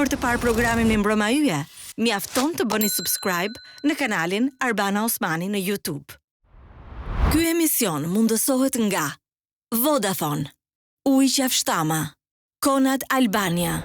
për të parë programin Me mbrëma yje, mjafton të bëni subscribe në kanalin Arbana Osmani në YouTube. Ky emision mundësohet nga Vodafone, Ujë Qafshtama, Konad Albania.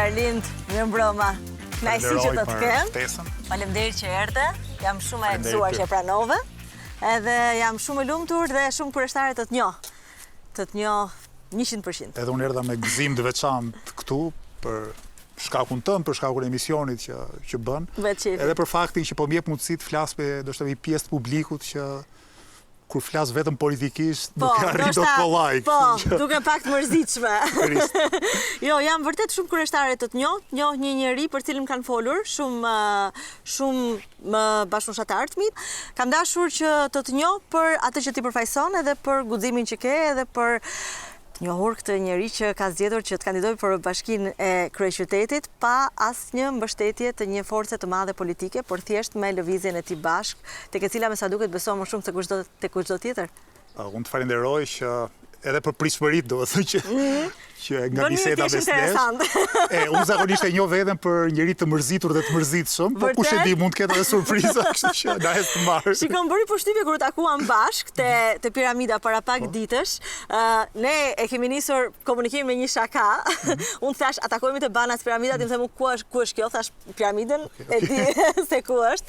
Arlind, mirë mbrëma. Kënaqësi që të kem. Faleminderit që erdhe. Jam shumë e gëzuar që pranove. Edhe jam shumë e lumtur dhe shumë kurioztare të të njoh. Të të njoh 100%. Edhe unë erdha me gëzim të veçantë këtu për shkakun tënd, për shkakun e emisionit që bën. Edhe për faktin që po më jep mundësi të flas me ndoshta një pjesë të publikut që kur flas vetëm politikisht nuk arrin dot kollaj. Po, duke pak të mërzitshme. Jo, jam vërtet shumë kurioztare të të njoh një njerëz për cilin kanë folur shumë bashkëfushatar të mi. Kam dashur që të njoh për atë që ti përfaqëson edhe për guximin që ke edhe për të njohur këtë njerëz që ka zgjedhur që të kandidojë për Bashkinë e Kryeqytetit pa asnjë mbështetje të një force të madhe politike, por thjesht me lëvizjen e tij bashk, tek e cila me sa duket beson më shumë se kushdo tjetër. Unë të falenderoj që edhe për pritshmëritë, domethënë që nga biseda mes nesh. Unë zakonisht e njoh veten për njëri të mërzitur dhe të mërzitshëm, po kush e di, mund të ketë edhe surpriza, kështu që na es të marr. Shikon, bëri përshtypje kur u takuam bashk te piramida para pak ditësh. Ne e kemi nisur komunikimin me një shaka. Unë thash, a takohemi te banat piramidat, i them ku është kjo? Thash piramidën, e di se ku është.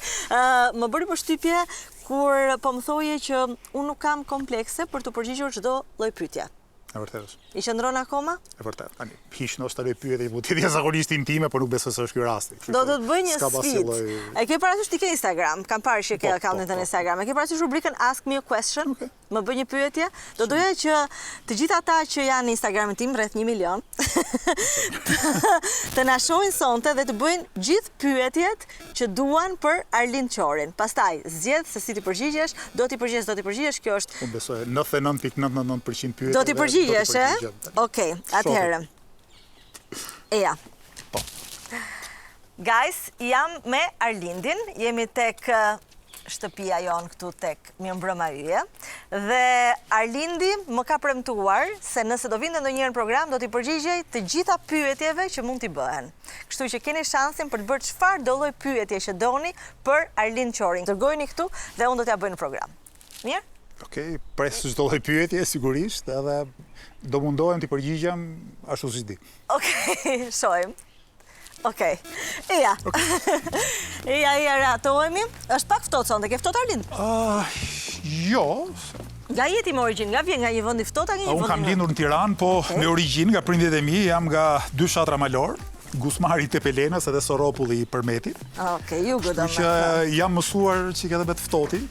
Më bëri përshtypje kur po më thoje që unë nuk kam komplekse për të përgjigjur çdo lloj pyetje. E vërtetë. I qëndron akoma? E vërtetë. Tani, hiç ndoshta lloj pyetje mund të jetë zakonisht intime, por nuk besoj se është ky rasti. Do të bëj një sfidë. E ke parasysh ti ke Instagram? Kam parë që ke accountin në Instagram. E ke parasysh rubrikën Ask Me a Question? Më bëj një pyetje. Do doja që të gjithë ata që janë në Instagramin tim, rreth 1 milion, të na shohin sonte dhe të bëjnë gjithë pyetjet që duan për Arlind Qorin. Pastaj zgjedh se si ti përgjigjesh, do ti përgjigjesh, kjo është. Unë besoj 99.99% pyetje. Do ti përgjigjesh, e? Okej, atëherë. Eja. Po. Guys, jam me Arlindin, jemi tek shtëpia jonë këtu tek Me mbrëma yje, dhe Arlindi më ka premtuar se nëse do vinte ndonjëherë në program do t'i përgjigjej të gjitha pyetjeve që mund t'i bëhen. Kështu që keni shansin për të bërë çfarë do lloj pyetje që doni për Arlind Qorin. Dërgojeni këtu dhe unë do t'ja bëj në program. Mirë? Okej, pres çdo lloj pyetje sigurisht, edhe do mundohem t'i përgjigjem ashtu siç di. Okej, shohim. Okej. Eja. Eja, ratohemi. Është pak ftohtë sonte, ke ftohtë Arlind? Jo. Nga jeti me origjinë, nga vjen nga një vendi ftohtë, nga një vendi. Unë kam lindur në Tiranë, po me origjinë nga prindit e mi, jam nga 2 fshatra malor, Gusmari i Tepelenës edhe Soropulli i Përmetit. Okej, jugu do. Që jam mësuar çike edhe me të ftohtin,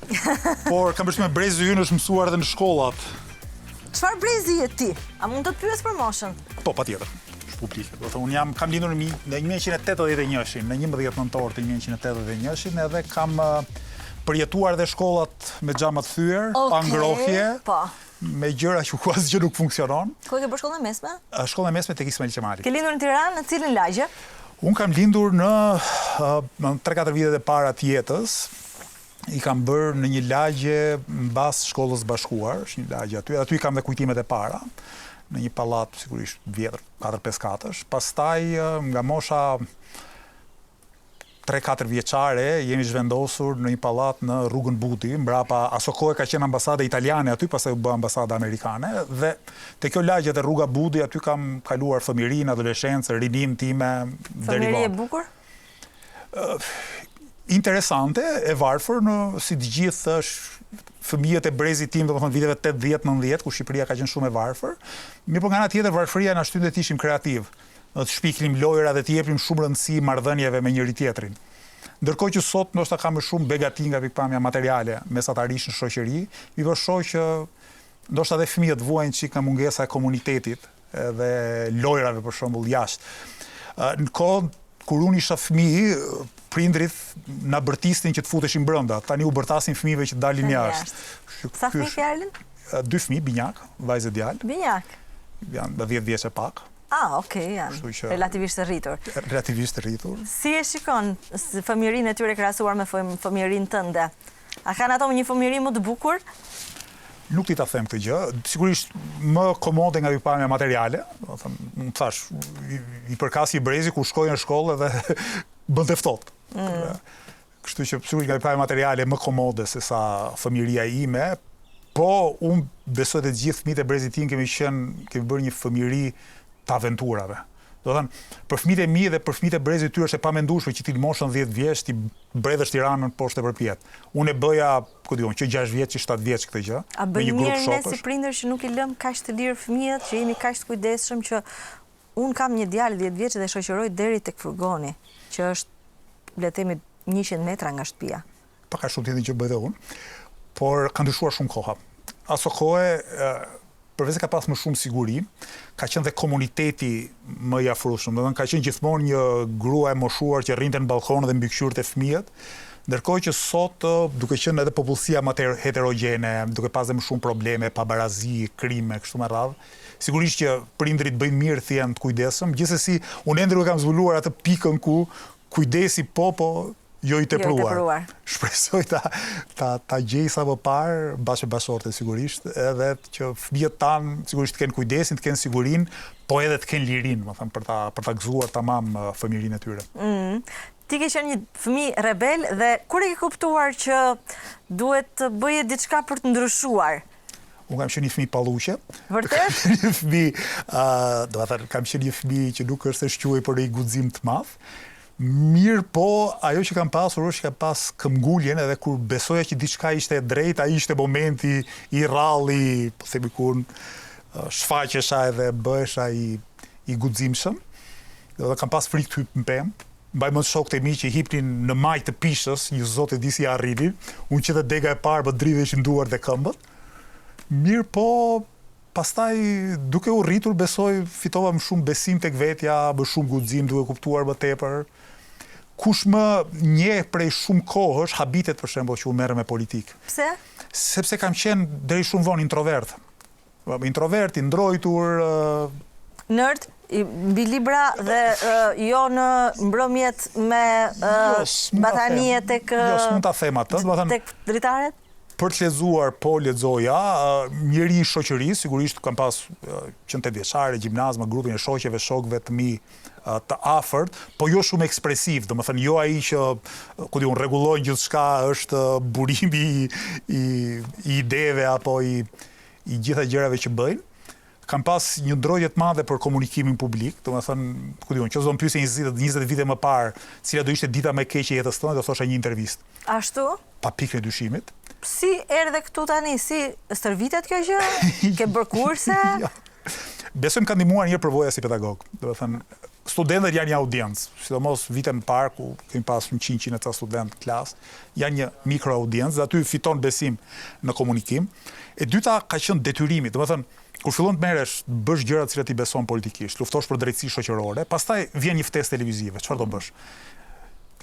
por kam përshtypjen brezi ynë është mësuar edhe në shkollat. Çfarë brezi je ti? A mund të të pyes për moshën? Po, patjetër. Publike. Do të thonë, kam lindur në 1981-shin, në 11 nëntor të 1981-shin, edhe kam përjetuar dhe shkollat me xhama të thyer, pa ngrohje, me gjëra që asgjë nuk funksionon. Ku ke bërë shkollën e mesme? Shkollën e mesme tek Ismail Qemali. Ke lindur në Tiranë, në cilin lagje? Unë kam lindur në 3-4 vitet e para të jetës. I kam bërë në një lagje mbas shkollës bashkuar, është një lagje aty. Aty kam dhe kujtimet e para. Në një pallat sigurisht vjetër, 4-5 katësh. Pastaj nga mosha 3-4 vjeçare jemi zhvendosur në një pallat në rrugën Buti, mbrapa aso kohë ka qenë ambasada italiane aty, pastaj u bë ambasada amerikane, dhe te kjo lagje te rruga Buti aty kam kaluar fëmijërinë, adoleshencën, rinin time deri vonë. Fëmijëri e bukur? interesante, e varfër, si të gjithë është fëmijët e brezit tim, domethënë viteve 80-90, ku Shqipëria ka qenë shumë e varfër. Mirë, por nga ana tjetër varfëria na shtyn të ishim kreativ. Të shpiklim lojra dhe të jepim shumë rëndësi marrëdhënieve me njëri tjetrin. Ndërkohë që sot ndoshta ka më shumë begati nga pikpamja materiale mesatarish në shoqëri, mi shoh që ndoshta edhe fëmijët vuajnë çik nga mungesa e komunitetit dhe lojrave për shembull jashtë. Në kohë kur unë isha fëmijë, prindrit na bërtisnin që të futeshim brenda. Tani u bërtasin fëmijëve që dalin jashtë. Sa fëmijë ke Arlind? 2 fëmijë, binjak, vajzë e djalë. Binjak. Janë 10 vjeç e pak. Okej, janë relativisht të rritur. Relativisht të rritur. Si e shikon fëmijërinë e tyre krahasuar me fëmijërinë tënde? A kanë ato një fëmijëri më të bukur? Nuk ti ta them këtë gjë, sigurisht më komode nga pikpamja materiale, do të them, thash, i përkasi i brezi ku shkoi në shkollë dhe bënte ftohtë. Kështu që sigurisht nga pikpamja materiale më komode se sa fëmijëria ime, po unë besoj të gjithë fëmijët e brezit tim kemi bërë një fëmijëri të aventurave. Do të thënë, për fëmijët e mi dhe për fëmijët e brezit tyre është e pamendueshme që ti në moshën 10 vjeç ti bredhësh Tiranën poshtë e përpjet. Unë e bëja, ku diun, që 6 vjeç, që 7 vjeç këtë gjë. A bëj mirë ne si prindër që nuk i lëm kaq të lirë fëmijët, që jemi kaq të kujdesshëm që unë kam një djalë 10 vjeç dhe shoqëroj deri tek furgoni, që është le të themi 100 metra nga shtëpia. Pak a shumë tjetër që bëj dhe unë, por ka ndryshuar shumë koha. Aso kohë përveç se ka pas më shumë siguri, ka qenë dhe komuniteti më i afrueshëm. Do të thënë ka qenë gjithmonë një grua e moshuar që rrinte në balkon dhe mbikëqyrte fëmijët, ndërkohë që sot duke qenë edhe popullsia më heterogjene, duke pasur më shumë probleme, pabarazi, krime, kështu me radhë. Sigurisht që prindrit bëjnë mirë të jenë të kujdesshëm, gjithsesi unë ende nuk kam zbuluar atë pikën ku kujdesi po jo i tepruar. Shpresoj ta gjej sa më parë, bashkëshorte sigurisht, edhe që fëmijët tanë sigurisht të kenë kujdesin, të kenë sigurinë, po edhe të kenë lirinë, më thënë, për ta gëzuar tamam fëmijërinë e tyre. Ti ke qenë një fëmijë rebel dhe kur e ke kuptuar që duhet të bëje diçka për të ndryshuar? Unë kam qenë një fëmijë palluqe. Vërtet? Një fëmijë, do të thënë, kam qenë një fëmijë që nuk është se shquej për një guxim të madh. Mirë, po ajo që kam pasur është që kam pas këmbguljen, edhe kur besoja që diçka ishte e drejtë, ai ishte momenti i ralli, po themi kur shfaqesha edhe bëhesha i guximshëm. Dhe kam pas frikë të hyp në pemë. Mbaj mend shokët e mi që hipnin në majtë të pishës, një zot e di si arrinin, unë që dhe dega e parë më dridheshin duart dhe këmbët. Mirë, po pastaj duke u rritur besoj fitova më shumë besim tek vetja, më shumë guxim, duke kuptuar më tepër. Kush më njeh prej shumë kohësh habitet për shembull që u merrem me politikë. Pse? Sepse kam qenë deri shumë vonë introvert. Introvert, i ndrojtur, nerd, mbi libra dhe jo në mbrëmjet me batanie tek s'mund ta them atë, do të thënë tek dritaret? Për të lexuar, po lexoja, njëri i shoqërisë, sigurisht kam pas qenë 8 vjeçare, gjimnaz me grupin e shoqeve, shokëve të mi të afërt, po jo shumë ekspresiv, domethënë jo ai që ku diun rregullojnë gjithçka, është burimi i ideve apo i gjitha gjërave që bëjnë. Kam pas një ndrojtje të madhe për komunikimin publik, domethënë, ku diun, nëse do të pyesë 20 vite më parë, cila do ishte dita më e keqe e jetës tënde, do thosha një intervistë. Ashtu? Pa pikë dyshimit. Si erdhe këtu tani, si stërvitet kjo gjë? Ke bërë kurse? Jo. Besojmë ka ndihmuar një përvoja si pedagog. Do të thënë, studentët janë një audiencë, sidomos vite më parë ku kemi pasur 100 ca studentë në klasë, janë një mikro audiencë, dhe aty fiton besim në komunikim. E dyta ka qenë detyrimi, do të thënë, kur fillon të merresh, bësh gjëra të cilat i beson politikisht, luftosh për drejtësi shoqërore, pastaj vjen një ftesë televizive, çfarë do bësh?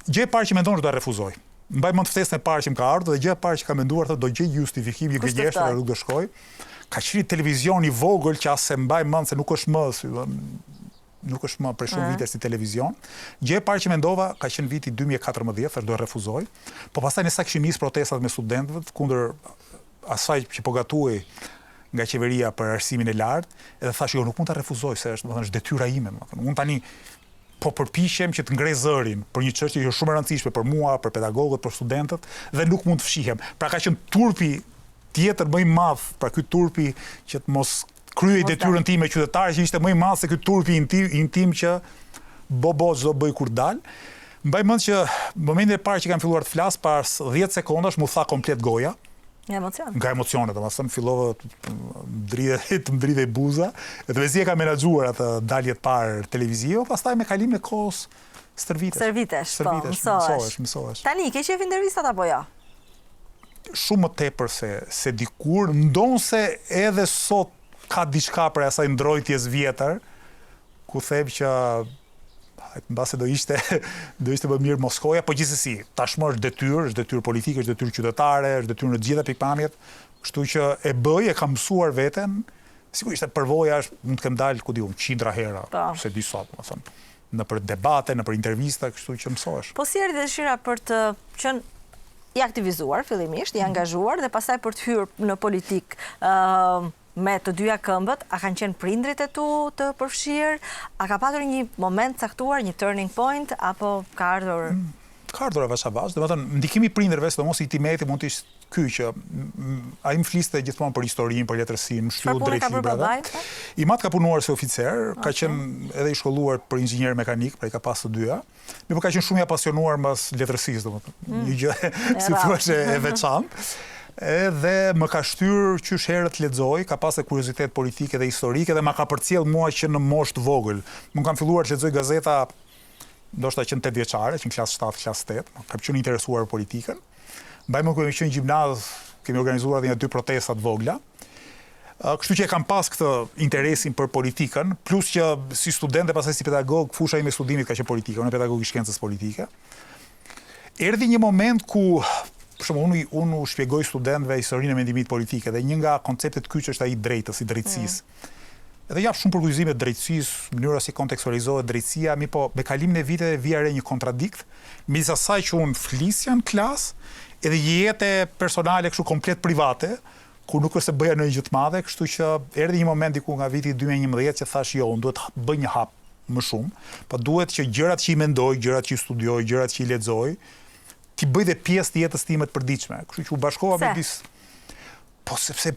Gjë e parë që mendon është do ta refuzoj. Mbaj mend ftesën e parë që më ka ardhur dhe gjë e parë që ka menduar thotë do gjej justifikim i gënjeshtur nuk do shkoj. Ka qenë televizion i vogël që as se mbaj mend se nuk është më për shumë vite si televizion. Gjë e parë që mendova ka qenë viti 2014, thash do refuzoj. Po pastaj ne sa kishim nis protestat me studentët kundër asaj që po gatuaj nga qeveria për arsimin e lartë, edhe thash jo nuk mund ta refuzoj se është detyra ime, unë tani po përpiqem që të ngrej zërin për një çështje që është shumë e rëndësishme për mua, për pedagogët, për studentët dhe nuk mund të fshihem. Pra ka qenë turpi tjetër më i madh, pra ky turpi që të mos kryej detyrën time qytetare që ishte më i madh se ky turpi intim që çdo bëj kur dal. Mbaj mend që momentin e parë që kam filluar të flas, pas 10 sekondash mu tha komplet goja. Nga emocionet, domethënë fillova të mdridhej buza, dhe mezi e kam menaxhuar atë dalje të parë televizive, pastaj me kalimin e kohës stërvitesh, po, mësohesh. Tani, ke qef intervistat apo jo? Shumë më tepër se dikur, ndonse edhe sot ka diçka për asaj ndrojtjes vjetër, ku them që mbase do ishte më mirë Moskoja, po gjithsesi, tashmë është detyrë politike, është detyrë qytetare, është detyrë në të gjitha pikpamjet, kështu që e bëj, e kam mësuar veten, sigurisht e përvoja është, mund të kem dalë, ku diun, qindra hera, se di sot, në për debate, në për intervista, kështu që mësohesh. Po si erdhi dëshira për të qenë i aktivizuar fillimisht, i angazhuar dhe pastaj për të hyrë në politik me të dyja këmbët, a kanë qenë prindrit e tu të përfshirë, a ka patur një moment caktuar, një turning point, apo ka ardhur? Ka ardhur avash, dhe më thënë, ndikimi prindrëve, sidomos i timeti mund të ishte ky që ai më fliste gjithmonë për historinë, për letërsinë, më shtyllë drejt librave. I mat ka punuar si oficer, ka qenë edhe i shkolluar për inxhinier mekanik, pra i ka pas të dyja. Mirë, ka qenë shumë i apasionuar mbas letërsisë, domethënë, një gjë si thua e veçantë. Edhe më ka shtyr qysh herët lexoj, ka pasur kuriozitet politike dhe historike dhe ma ka përcjell mua që në moshë të vogël. Unë kam filluar të lexoj gazeta ndoshta që në 8 vjeçare, që në klasë 7, klasë 8, kam qenë interesuar për politikën. Mbajmë kur kemi qenë në gjimnaz, kemi organizuar edhe 2 protesta të vogla. Kështu që e kam pas këtë interesin për politikën, plus që si student dhe pastaj si pedagog, fusha ime e studimit ka qenë politika, unë pedagog i shkencës politike. Erdhi një moment ku unë u shpjegoj studentëve historinë e mendimit politike dhe një nga konceptet kyç është ai drejtës, i drejtësisë. Edhe jap shumë përkujtime të drejtësisë, mënyra si kontekstualizohet drejtësia, po me kalimin e viteve vija re një kontradikt midis asaj që unë flisja në klasë edhe jete personale kështu komplet private, ku nuk është se bëja ndonjë gjë të madhe, kështu që erdhi një moment diku nga viti 2011 që thash jo, unë duhet të bëj një hap më shumë, po duhet që gjërat që i mendoj, gjërat që i studioj, gjërat që i lexoj, ti bëj dhe pjesë të jetës time të përditshme. Kështu që u bashkova me disë. Po sepse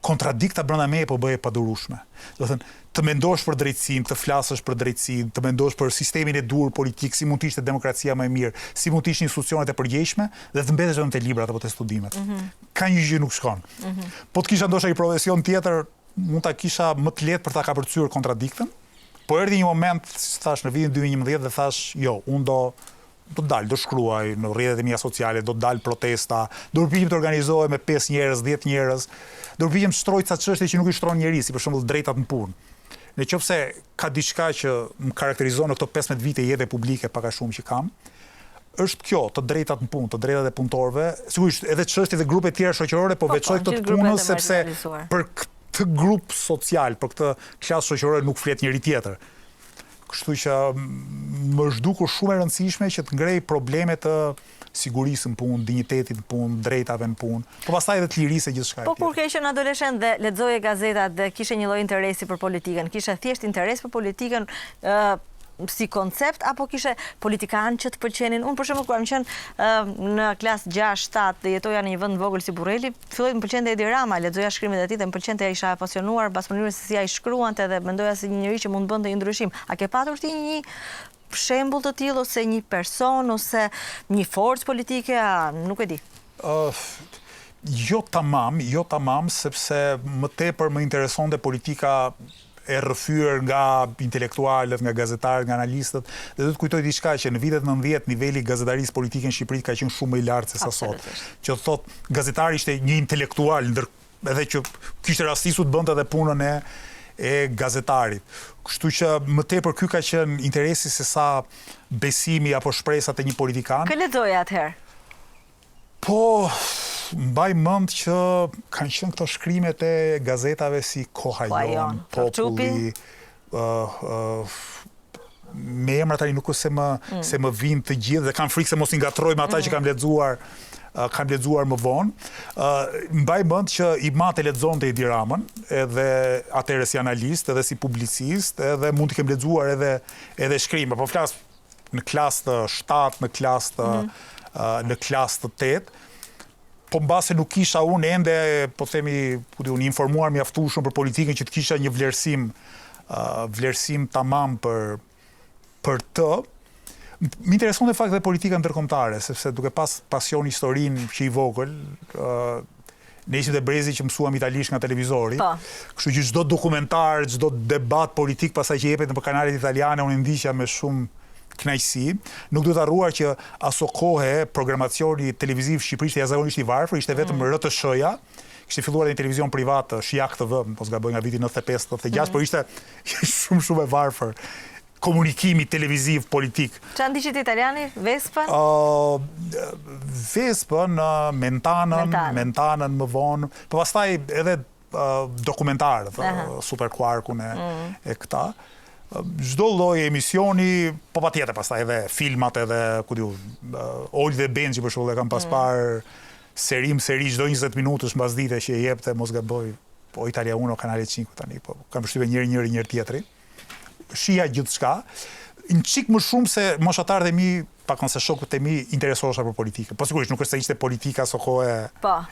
kontradikta brenda meje po bëje padurueshme. Do të thënë, të mendosh për drejtësinë, të flasësh për drejtësinë, të mendosh për sistemin e dur politik, si mund të ishte demokracia më e mirë, si mund të ishin institucionet e përgjegjshme dhe të mbetesh vetëm te librat apo te studimet. Ka një gjë nuk shkon. Po të kisha ndoshta një profesion tjetër, mund ta kisha më të lehtë për ta kapërcyer kontradiktën. Po erdhi një moment, si thash, në vitin 2011 dhe thash, jo, unë do dalë, do shkruaj në rrjetet e mia sociale, do dalë protesta, do përpiqem të organizohem me 5 njerëz, 10 njerëz, do përpiqem të shtroj ca çështje që nuk i shtron njerëz, si për shembull drejtat në punë. Nëse ka diçka që më karakterizon në këto 15 vite jete publike pak a shumë që kam, është kjo, të drejtat në punë, të drejtat e punëtorëve, sigurisht edhe çështjet e grupe të tjera shoqërore, po veçoj këtë të punës sepse për këtë grup social, për këtë klasë shoqërore nuk flet njëri tjetër. Kështu që më zhdukur shumë e rëndësishme që të ngrej probleme të sigurisë në punë, dinjitetit në punë, drejtave në punë, po pastaj edhe të lirisë e gjithçka. Po kur ke qenë adoleshent dhe lexoje gazetat dhe kishe një lloj interesi për politikën, kishe thjesht interes për politikën si koncept, apo kishe politikanë që të pëlqenin? Unë për shembull kur kam qenë në klasë 6-7 dhe jetoja në një vend vogël si Burreli, filloi të më pëlqente Edi Rama, lexoja shkrimet e tij dhe më pëlqente, isha apasionuar pas mënyrës se si ai shkruante dhe mendoja se një njerëz që mund bënte një ndryshim. A ke patur ti një shembull të tillë ose një person ose një forcë politike, nuk e di. Jo tamam, sepse më tepër më interesonte politika e rrëfyer nga intelektualët, nga gazetarët, nga analistët, dhe do të kujtoj diçka që në vitet 90 niveli i gazetarisë politike në Shqipëri ka qenë shumë më i lartë se sa sot. Që thot gazetari ishte një intelektual, edhe që kishte rastisur të bënte edhe punën e gazetarit. Kështu që më tepër ky ka qenë interesi se sa besimi apo shpresat e një politikan. Kë lexoja atëherë? Po mbaj mend që kanë qenë këto shkrimet e gazetave si Koha Jon, Populli, me emra tani nuk është se më vinë të gjithë dhe kam frikë se mos i ngatroj me ata që kam lexuar më vonë. Mbaj mend që i mate lexonte Edi Ramën, edhe atëherë si analist, edhe si publicist, edhe mund të kem lexuar edhe shkrime, po flas në klasë të 7, në klasë të 8. Po mbase nuk kisha unë ende, po themi, informuar mjaftueshëm për politikën që të kisha një vlerësim tamam për të. Më intereson dhe fakt dhe politika ndërkombëtare, sepse duke pas pasion historinë që i vogël, ne ishim të brezi që mësuam italisht nga televizori. Kështu që çdo dokumentar, çdo debat politik pasaj që jepet në kanalet italiane, unë ndiqja me shumë kënaqësi. Nuk duhet harruar që aso kohë programacioni televiziv shqiptar ishte jashtëzakonisht i varfër, ishte vetëm RTS-ja. Kishte filluar një televizion privat, Shijak TV, mos gaboj nga viti 95-96, por ishte shumë e varfër. Komunikimi televiziv politik. Çfarë ndiqit italiani? Vespën? Vespën, Mentanën më vonë, po pastaj edhe dokumentarët, Super Quarkun e këta. Çdo lloj emisioni, po patjetër pastaj edhe filmat edhe ku diu, Olë dhe Benxhi për shembull e kam pas parë seri çdo 20 minutësh mbas dite që e jepte, mos gaboj, po Italia 1 kanali 5 tani, po kam përshtypjen njëri tjetrin. Shija gjithçka, një çik më shumë se moshatarët e mi, pakon se shokët e mi, interesohesha për politikë. Po sigurisht nuk është se ishte politika së kohë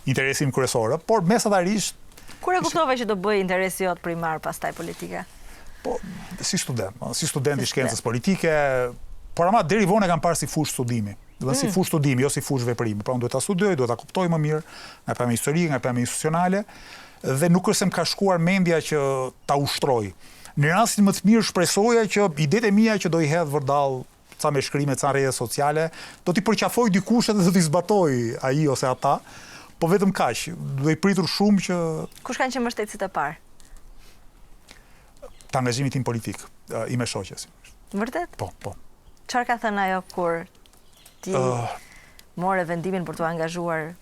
interesim kryesor, por mesatarisht. Kur e kuptove që do bëj interesi jot primar pastaj politika? Po, si student i shkencës politike, por ama deri vonë kam parë si fushë studimi. Si fushë studimi, jo si fushë veprimi. Pra unë duhet ta studioj, duhet ta kuptoj më mirë, nga pamja historike, nga pamja institucionale, dhe nuk është se më ka shkuar mendja që ta ushtroj. Në rastin më të mirë shpresoja që idetë e mia që do i hedh vërdall ca me shkrime, ca rrjete sociale, do t'i përqafoj dikush edhe do t'i zbatoj ai ose ata, po vetëm kaq. Do i pritur shumë që kush kanë qenë mbështetësit e parë? Të angazhimit tim politik, i me shoqes. Vërtet? Po. Çfarë ka thënë ajo kur ti more vendimin për t'u angazhuar?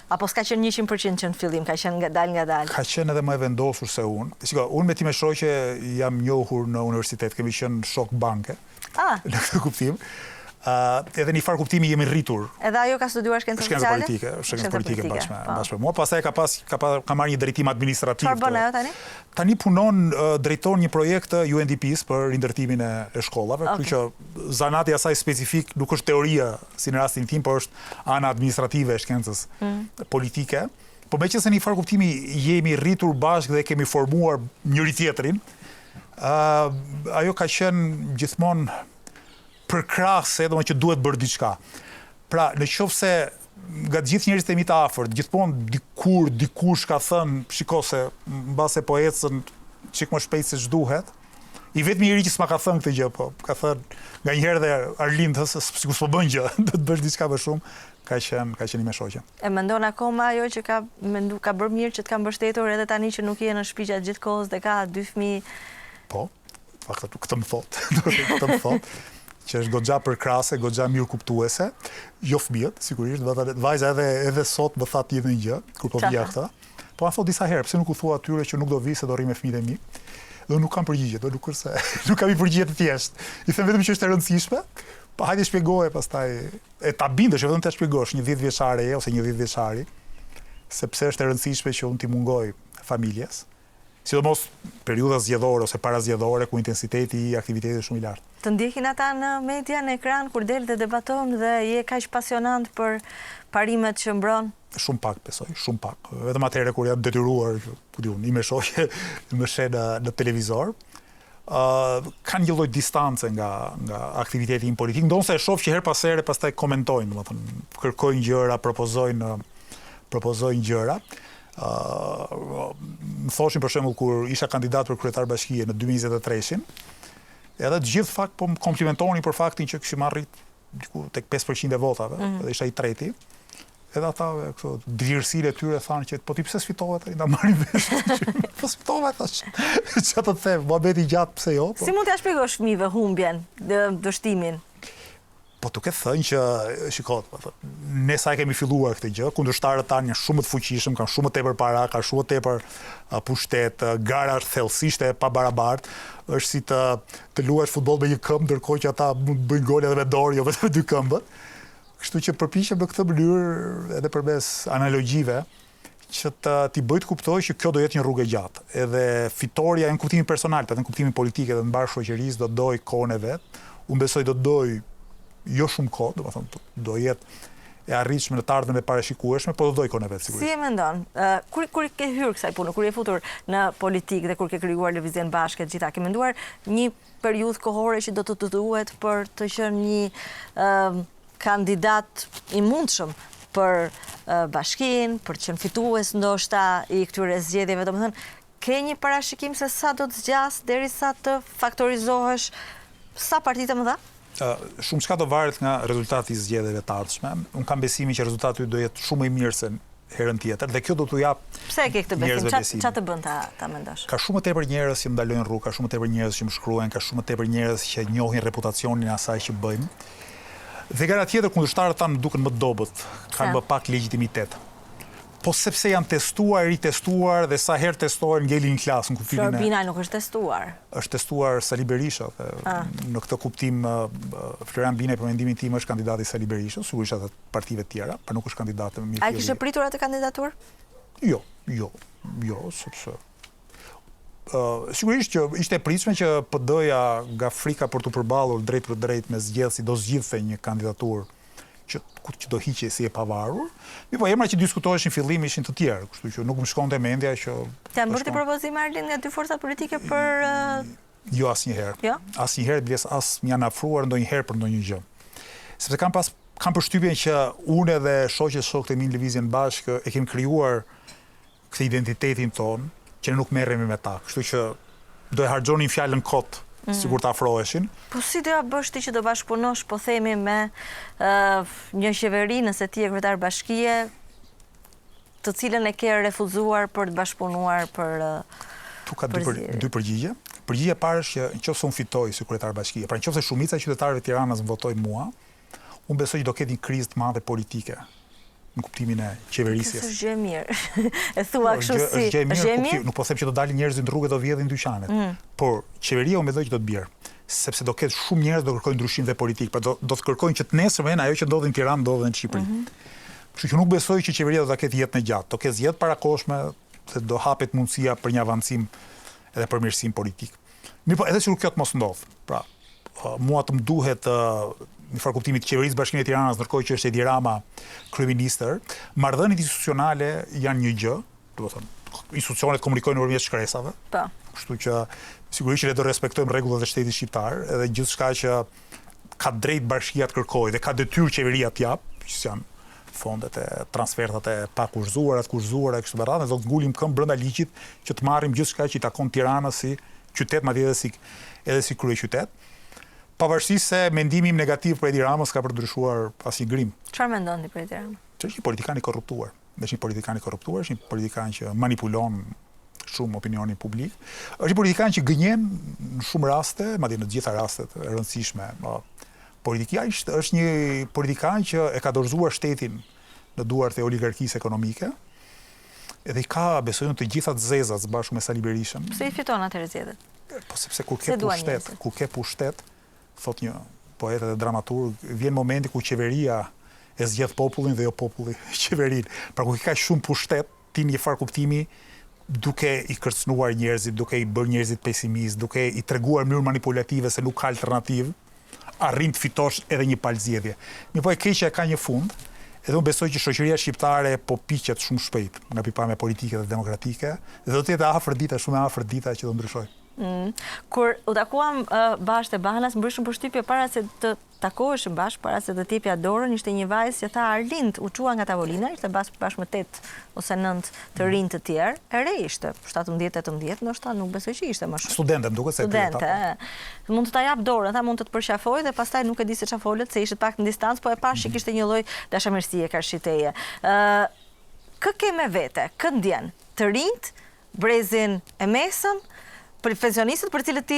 Apo s'ka qenë 100% që në fillim, ka qenë nga dal? Ka qenë edhe më e vendosur se unë. Unë me ti me shoqe jam njohur në universitet, kemi qenë shok banke, në këtë kuptim. Edhe një farë kuptimi jemi rritur. Edhe ajo ka studiuar shkencë sociale? Shkencë politike bashkë me mua. Pastaj ka marrë një drejtim administrativ. Çfarë bën ajo tani? Tani punon, drejton një projekt të UNDP-s për rindërtimin e shkollave, kështu që zanati i asaj specifik nuk është teoria si në rastin tim, por është ana administrative e shkencës politike. Po meqense në një farë kuptimi jemi rritur bashkë dhe kemi formuar njëri tjetrin, ajo ka qenë gjithmonë përkrahse, domethënë që duhet bërë diçka. Pra, në qoftë se nga të gjithë njerëzit e mi të afërt, gjithmonë dikush ka thënë, shiko se mbase po ecën çik më shpejt se ç'duhet. I vetmi njeri që s'ma ka thënë këtë gjë, po ka thënë nganjëherë dhe Arlind, sikur s'po bën gjë, do të bësh diçka më shumë, ka qenë me shoqja. E mendon akoma ajo që ka bërë mirë që të ka mbështetur edhe tani që nuk je në shtëpi gjatë gjithë kohës dhe ka 2 fëmijë? Po, faktat këtë më thot. Që është goxha përkrahase, goxha mirë kuptuese, jo fëmijët, sigurisht, vajza edhe sot më tha tjetër një gjë, kur po vija këta. Po ma thot disa herë, pse nuk u thua atyre që nuk do vi se do rri me fëmijët e mi, dhe nuk kam përgjigje, do nuk është se nuk kam i përgjigje të thjeshtë. I them vetëm që është e rëndësishme, pa hajde shpjegoje pastaj, e ta bindesh, vetëm ta shpjegosh një 10 vjeçare ose një 10 vjeçari, sepse është e rëndësishme që unë t'i mungoj familjes, sidomos periudha zgjedhore ose parazgjedhore ku intensiteti i aktivitetit është shumë i lartë. Të ndjekin ata në media, në ekran, kur del dhe debaton dhe je kaq pasionant për parimet që mbron? Shumë pak, besoj, shumë pak. Vetëm atëherë kur jam detyruar, i me shoqe, më sheh në televizor, kanë një lloj distance nga aktiviteti im politik, ndonse e shoh që her pas here pastaj komentojnë, domethënë, kërkojnë gjëra, propozojnë gjëra. Më thoshin për shembull kur isha kandidat për kryetar bashkie në 2023-shin, edhe të gjithë fakt po më komplimentonin për faktin që kishim arrit diku tek 5% e votave, edhe isha i treti. Edhe ata këto drirësinë e tyre thanë që po ti pse sfitove tani, ta marrin vesh. Po sfitova tash. Çfarë të them, muhabeti gjatë pse jo? Si mund t'ia shpjegosh fëmijëve humbjen, dështimin? Po duke thënë që, shikot, ne sa e kemi filluar këtë gjë, kundërshtarët tanë janë shumë të fuqishëm, kanë shumë tepër para, kanë shumë tepër pushtet, gara është thellësisht e pabarabartë, është si të luash futboll me një këmbë, ndërkohë që ata mund të bëjnë gol edhe me dorë, jo vetëm me 2 këmbët. Kështu që përpiqem në këtë mënyrë edhe përmes analogjive që t'i bëj të kuptoj që kjo do jetë një rrugë e gjatë. Edhe fitoria në kuptimin personal, në kuptimin politik edhe në mbar shoqërisë do doj kohën e vet. Unë besoj do doj jo shumë kohë, do jetë e arritshme në të ardhmen e parashikueshme, po do doj kohën e vet sigurisht. Si e mendon? Kur ke hyrë kësaj pune, kur je futur në politikë dhe kur ke krijuar Lëvizjen Bashkë të gjitha, ke menduar një periudhë kohore që do të duhet për të qenë një kandidat i mundshëm për bashkinë, për të qenë fitues ndoshta i këtyre zgjedhjeve, domethënë, ke një parashikim se sa do të zgjas derisa të faktorizohesh sa partitë më dha? Shumë çka do varet nga rezultati i zgjedhjeve të ardhshme. Unë kam besimin që rezultati do jetë shumë më i mirë se herën tjetër dhe kjo do t'u jap. Pse e ke këtë besim? Ç'a të bën ta mendosh? Ka shumë të tepër njerëz që më ndalojnë rrugë, ka shumë të tepër njerëz që më shkruajnë, ka shumë të tepër njerëz që njohin reputacionin e asaj që bëjmë. Dhe gara tjetër kundërshtarët tanë më duken më dobët, kanë më pak legjitimitet. Po sepse janë testuar, ritestuar dhe sa herë testohen ngelin në klasë në kuptimin e. Flor Binaj nuk është testuar. Është testuar Sali Berisha dhe në këtë kuptim Florian Binaj për mendimin tim është kandidati Sali Berisha, sigurisht edhe partive tjera, por nuk është kandidate më mirë. A kishe pritur atë kandidaturë? Jo, sepse sigurisht që ishte e pritshme që PD-ja nga frika për të përballur drejt për drejt me zgjedhësi do zgjidhte një kandidaturë që do hiqej si e pavarur. Po emrat që diskutoheshin fillim ishin të tjerë, kështu që nuk më shkonte mendja që. Të janë bërë të propozime Arlind nga dy forcat politike për Jo asnjëherë. Jo? Asnjëherë biles as më janë afruar ndonjëherë për ndonjë gjë. Sepse kam përshtypjen që unë dhe shokët e mi në Lëvizjen Bashkë e kemi krijuar këtë identitetin ton, që ne nuk merremi me ta. Kështu që do e harxhonin fjalën kot sigur të afroheshin. Po si doja bësh ti që do bashkëpunosh, po themi, me një qeveri, nëse ti je kryetar bashkie, të cilën e ke refuzuar për të bashkëpunuar për Tu ka dy përgjigje. Përgjigja e parë është që nëse unë fitoj si kryetar bashkie, pra nëse shumica e qytetarëve të Tiranës më votojnë mua, unë besoj që do ketë një krizë të madhe politike në kuptimin e qeverisjes. Është gjë e mirë. E thua kështu si. Është gjë e mirë, nuk po them që do dalin njerëzit në rrugë dhe do vjedhin dyqanet. Por qeveria unë mendoj që do të bjerë, sepse do ketë shumë njerëz do kërkojnë ndryshim dhe politik, pra do të kërkojnë që të nesërmen ajo që ndodhi në Tiranë ndodhe në Shqipëri. Kështu që nuk besoj që qeveria do ta ketë jetën e gjatë, do ketë zgjedhje parakoshme, se do hapet mundësia për një avancim edhe përmirësim politik. Mirë, po edhe sikur kjo të mos ndodh. Pra, mua të më duhet në farë kuptimit qeverisë Bashkimit të Tiranës, ndërkohë që është Edi Rama kryeministër, marrëdhëniet institucionale janë një gjë, do të thonë, institucionet komunikojnë nëpërmjet shkresave. Po. Kështu që sigurisht që ne do respektojmë rregullat e shtetit shqiptar, edhe gjithçka që ka drejt bashkia të kërkojë dhe ka detyrë qeveria të jap, që janë fondet e transfertat e pakushzuara, të kushzuara kështu me radhë, do të ngulim këmbë brenda ligjit që të marrim gjithçka që i takon Tiranës si qytet, madje edhe si kryeqytet. Pavarësisht se mendimi im negativ për Edi Ramës ka përdryshuar asnjë grim. Çfarë mendon ti për Edi Ramën? Është një politikan i korruptuar. Është një politikan i korruptuar, është një politikan që manipulon shumë opinionin publik. Është një politikan që gënjen në shumë raste, madje në të gjitha rastet e rëndësishme. Politikisht është një politikan që e ka dorëzuar shtetin në duart e oligarkisë ekonomike. Edhe i ka besojnë të gjitha të zezat së bashku me Sali Berishën. Pse i fiton atëherë zgjedhjet? Po sepse kur ke pushtet, thot një poet dhe dramaturg, vjen momenti ku qeveria e zgjedh popullin dhe jo populli qeverinë. Pra ku ka shumë pushtet, ti në një farë kuptimi duke i kërcënuar njerëzit, duke i bërë njerëzit pesimist, duke i treguar mënyrë manipulative se nuk ka alternativë, arrin të fitosh edhe një palë zgjedhje. Mirë, po e keqja ka një fund, edhe unë besoj që shoqëria shqiptare po piqet shumë shpejt nga pikpamja politike dhe demokratike, dhe do të jetë afër dita, shumë afër dita që do ndryshojë. Kur u takuam bashkë te Banas, më bëri shumë përshtypje para se të takoheshim bashkë, para se të t'jepja dorën, ishte një vajzë që tha Arlind, u çua nga tavolina, ishte bashkë me 8 ose 9 të rinj të tjerë, e re ishte, 17-18, ndoshta nuk besoj që ishte më shumë. Studente, më duket se studente. Mund të ta jap dorën, tha mund të të përqafoj dhe pastaj nuk e di se çfarë folët, se ishte pak në distancë, po e pash që kishte një lloj dashamirësie karshiteje. Kë ke me vete, kë ndjen? Të rinjt, brezin e mesëm, profesionistët për cilët ti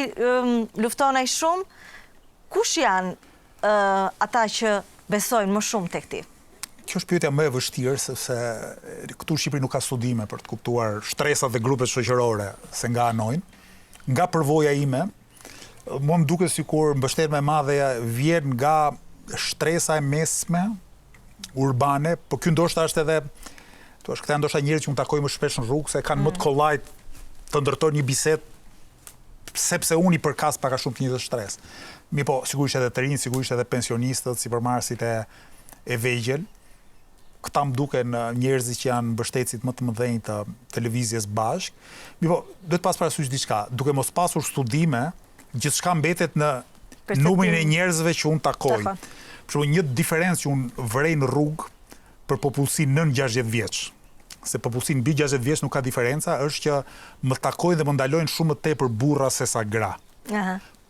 lufton ai shumë, kush janë ata që besojnë më shumë tek ti? Kjo është pyetja më e vështirë, sepse këtu në Shqipëri nuk ka studime për të kuptuar shtresat dhe grupet shoqërore se nga anojnë. Nga përvoja ime, mua më duket sikur mbështetja më e madhe vjen nga shtresa e mesme urbane, por ky ndoshta është edhe këta ndoshta njerëz që unë takoj më shpesh në rrugë se kanë më të kollajt të ndërtojnë një bisedë sepse unë i përkas pak a shumë të njëjtës shtresë. Mirë po, sigurisht edhe të rinj, sigurisht edhe pensionistët, sipërmarrësit e vegjël, këta më duken njerëzit që janë mbështetësit më të mëdhenj të televizjes bashk. Po, duhet pas parasysh diçka, duke mos pasur studime, gjithçka mbetet në numrin e njerëzve që unë takoj. Për shembull, një diferencë që unë vrej në rrugë për popullsinë nën 60 vjeç, se popullsinë mbi 60 vjeç nuk ka diferenca, është që më takojnë dhe më ndalojnë shumë më tepër burra se sa gra.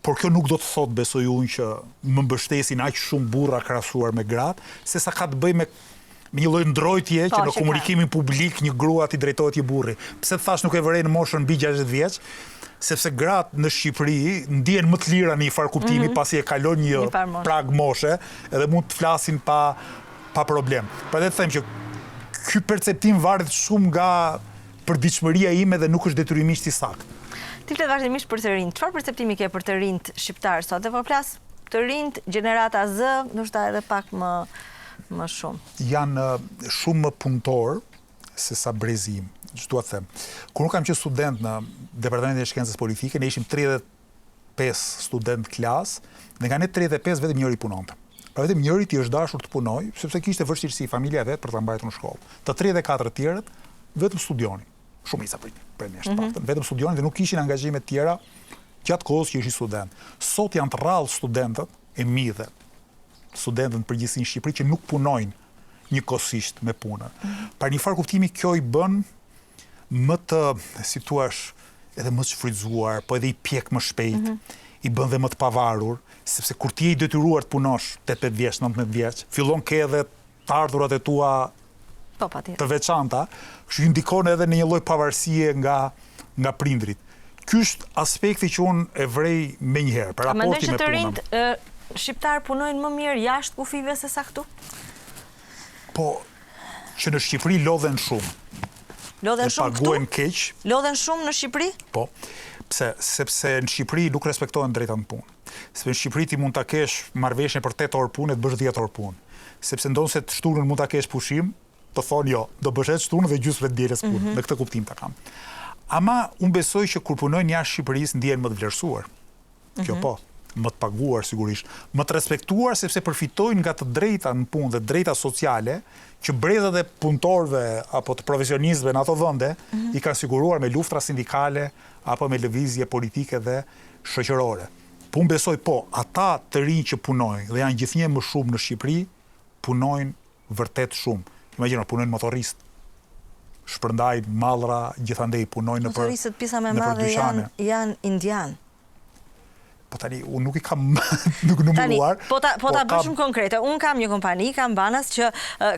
Por kjo nuk do të thotë, besoj unë, që më mbështesin aq shumë burra krahasuar me gratë, se sa ka të bëjë me një lloj ndrojtje që në komunikimin publik një grua t'i drejtohet një burri. Pse thash nuk e vërej në moshën mbi 60 vjeç? Sepse gratë në Shqipëri ndihen më të lira në një farë kuptimi pasi e kalon një prag moshe edhe mund të flasin pa problem. Prandaj them që ky perceptim varet shumë nga përditshmëria ime dhe nuk është detyrimisht i saktë. Ti flet vazhdimisht për të rinjt. Çfarë perceptimi ke për të rinjt shqiptar sot? Dhe po flas të rinjt gjenerata Z, ndoshta edhe pak më shumë. Janë shumë më punëtor se sa brezim. Ç'dua të them. Kur unë kam qenë student në Departamentin e Shkencës Politike, ne ishim 35 student klas, dhe nga ne 35 vetëm njëri punonte. Pra vetëm njëri i është dashur të punoj, sepse kishte vështirësi familja vet për ta mbajtur në shkollë. Të 34 tjerët vetëm studionin. Shumica për ne shtatën. Vetëm studionin dhe nuk kishin angazhime të tjera gjatë kohës që ishin student. Sot janë të rrallë studentët e mi dhe studentët në përgjithësi në Shqipëri që nuk punojnë njëkohësisht me punën. Pra një farë kuptimi kjo i bën më të, si thua, edhe më të shfrytzuar, po edhe i pjek më shpejt, i bën dhe më të pavarur, sepse kur ti je i detyruar të punosh 18 vjeç, 19 vjeç, fillon ke edhe të ardhurat e tua të veçanta, kështu ndikon edhe në një lloj pavarësie nga prindrit. Ky është aspekti që unë e vrej menjëherë, për raporti me punën. Mendoj që të rinjt shqiptar punojnë më mirë jashtë kufive se sa këtu? Po, që në Shqipëri lodhen shumë. Lodhen shumë këtu? Paguajnë keq. Lodhen shumë në Shqipëri? Po. Pse? Sepse në Shqipëri nuk respektohen drejtat në punë. Sepse në Shqipëri ti mund ta kesh marrëveshje për 8 orë punë e të bësh 10 orë punë. Sepse ndonë se të shtunën mund ta kesh pushim, të thonë jo, do bësh edhe shtunën dhe gjysmë vetë dielës punë. Në këtë kuptim ta kam. Ama unë besoj që kur punojnë jashtë Shqipërisë ndihen më të vlerësuar. Kjo po, më të paguar sigurisht, më të respektuar sepse përfitojnë nga të drejta në punë dhe drejta sociale që brezat e punëtorëve apo të profesionistëve në ato vende i kanë siguruar me luftra sindikale apo me lëvizje politike dhe shoqërore. Po unë besoj po, ata të rinj që punojnë dhe janë gjithnjë më shumë në Shqipëri, punojnë vërtet shumë. Imagjino, punojnë motoristë, shpërndajnë mallra, gjithandej punojnë në për motoristët pjesa më e madhe janë indian. Po tani, unë nuk i kam nuk numëruar. Po ta bëj shumë konkrete. Unë kam një kompani, kam banas që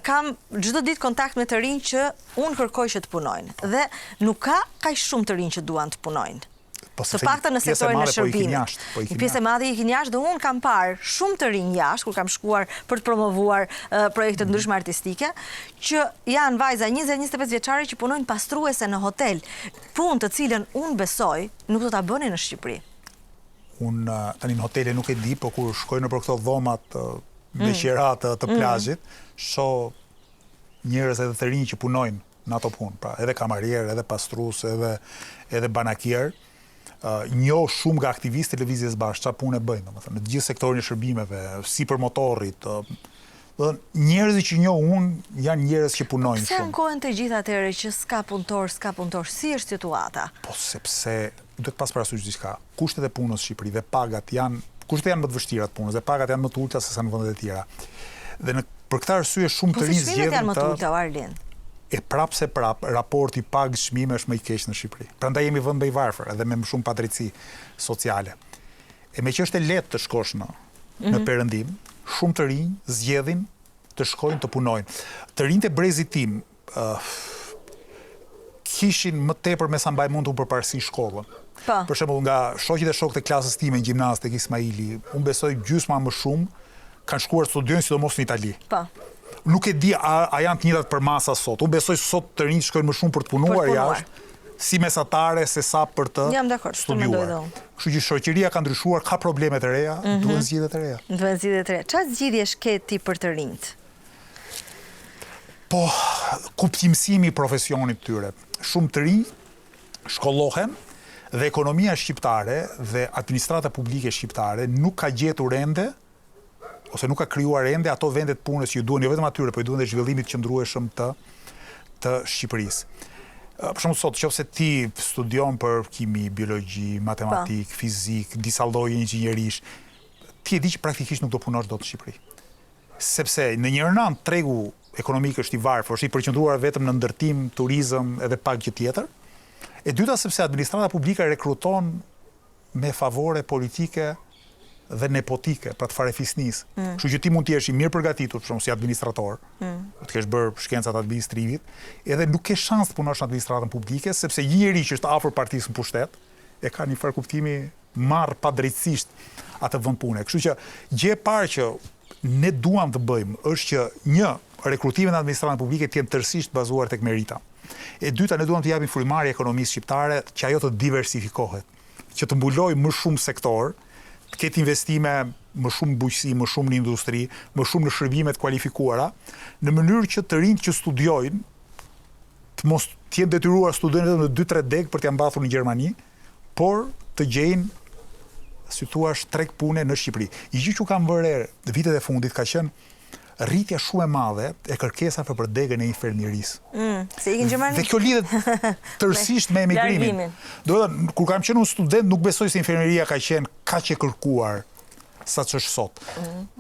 kam çdo ditë kontakt me të rinj që unë kërkoj që të punojnë. Dhe nuk ka kaq shumë të rinj që duan të punojnë. Të paktën në sektorin e shërbimit. Një pjesë e madhe ikin jashtë dhe unë kam parë shumë të rinj jashtë kur kam shkuar për të promovuar projekte ndryshme artistike, që janë vajza 20-25 vjeçare që punojnë pastruese në hotel, punë të cilën unë besoj nuk do ta bënin në Shqipëri. Unë tani në hotele nuk e di, po kur shkoj nëpër këto dhomat me qera të plazhit, shoh njerëz edhe të rinj që punojnë në ato punë, pra edhe kamarier, edhe pastrues, edhe banakier. Njoh shumë nga aktivistë televizjes bashkë çfarë punë bëjnë, domethënë në të gjithë sektorin e shërbimeve, sipër motorrit. Njerëzit që njoh unë janë njerëz që punojnë shumë. Pse ankohen të gjithë atëherë që s'ka punëtor, si është situata? Po sepse duhet pas parasysh diçka. Kushtet e punës në Shqipëri dhe pagat kushtet janë më të vështira të punës dhe pagat janë më të ulta se sa në vendet e tjera. Dhe për këtë arsye shumë të rinj zgjedhin janë më të ulta, Arlind. E prap, raporti pagë-çmime është më i keq në Shqipëri. Prandaj jemi vend më i varfër edhe me më shumë padrejtësi sociale. E me që është e lehtë të shkosh në perëndim, shumë të rinj zgjedhin të shkojnë të punojnë. Të rinjt e brezit tim kishin më tepër me sa mbaj mund të përparësi shkollën. Për shembull, nga shoqjet e shokët e klasës time në gjimnaz tek Ismaili, unë besoj gjysma më shumë kanë shkuar studiojnë sidomos në Itali. Nuk e di a janë të njëjtat për masa sot. Unë besoj sot të rinjt shkojnë më shumë për të punuar jashtë, si mesatare se sa për të studiuar. Kështu që shoqëria ka ndryshuar, ka probleme të reja, duhen zgjidhje të reja. Çfarë zgjidhjesh ke ti për të rinjt? Po, kuptimësimi i profesionit të tyre. Shumë të rinj shkollohen dhe ekonomia shqiptare dhe administrata publike shqiptare nuk ka gjetur ende ose nuk ka krijuar ende ato vendet punës që ju duhen, jo vetëm atyre, por ju duhen dhe zhvillimit qëndrueshëm të Shqipërisë. Për shembull sot, nëse ti studion për kimi, biologji, matematik, fizik, disa lloje inxhinierish, ti e di që praktikisht nuk do punosh dot në Shqipëri. Sepse në një anë tregu ekonomik është i varfër, është i përqendruar vetëm në ndërtim, turizëm edhe pak gjë tjetër. E dyta sepse administrata publike rekruton me favore politike dhe nepotike, pra të farefisnisë. Kështu që ti mund të jesh i mirë përgatitur, për shembull si administrator, të kesh bërë shkencat administrimit, edhe nuk ke shans të punosh në administratën publike, sepse një njeri që është afër partisë në pushtet, e ka një farë kuptimi marr padrejtësisht atë vend pune. Kështu që gjë e parë që ne duam të bëjmë është që një, rekrutimin në administratën publike të jenë tërësisht bazuar tek merita. E dyta, ne duam të japim frymëmarrje ekonomisë shqiptare që ajo të diversifikohet, që të mbulojë më shumë sektor, të ketë investime më shumë bujqësi, më shumë në industri, më shumë në shërbimet kualifikuara, në mënyrë që të rinjt që studiojnë të mos të jenë detyruar studiojnë vetëm në 2-3 deg për t'ia mbathur në Gjermani, por të gjejnë, si thua, treg pune në Shqipëri. Një gjë që kam vënë në vitet e fundit ka qenë rritja shumë e madhe e kërkesave për degën e infermierisë. Se ikin Gjermani? Dhe kjo lidhet tërësisht me emigrimin. Do të thotë, kur kam qenë unë student, nuk besoj se infermieria ka qenë kaq e kërkuar sa ç'është sot.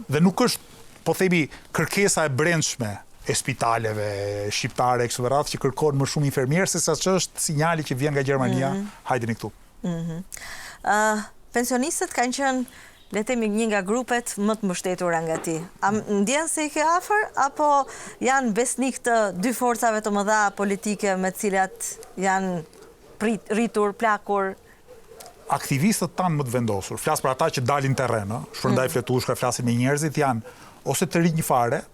Dhe nuk është, po themi, kërkesa e brendshme e spitaleve shqiptare kështu me radhë që kërkon më shumë infermierë se sa ç'është sinjali që vjen nga Gjermania, hajdeni këtu. Pensionistët kanë qenë, le të themi, një nga grupet më të mbështetura nga ti. A ndjen se i ke afër, apo janë besnik të dy forcave të mëdha politike me të cilat janë rritur, plakur? Aktivistët tanë më të vendosur, flas për ata që dalin terren, shpërndaj fletushka, flasin me njerëzit, janë ose të rinj fare,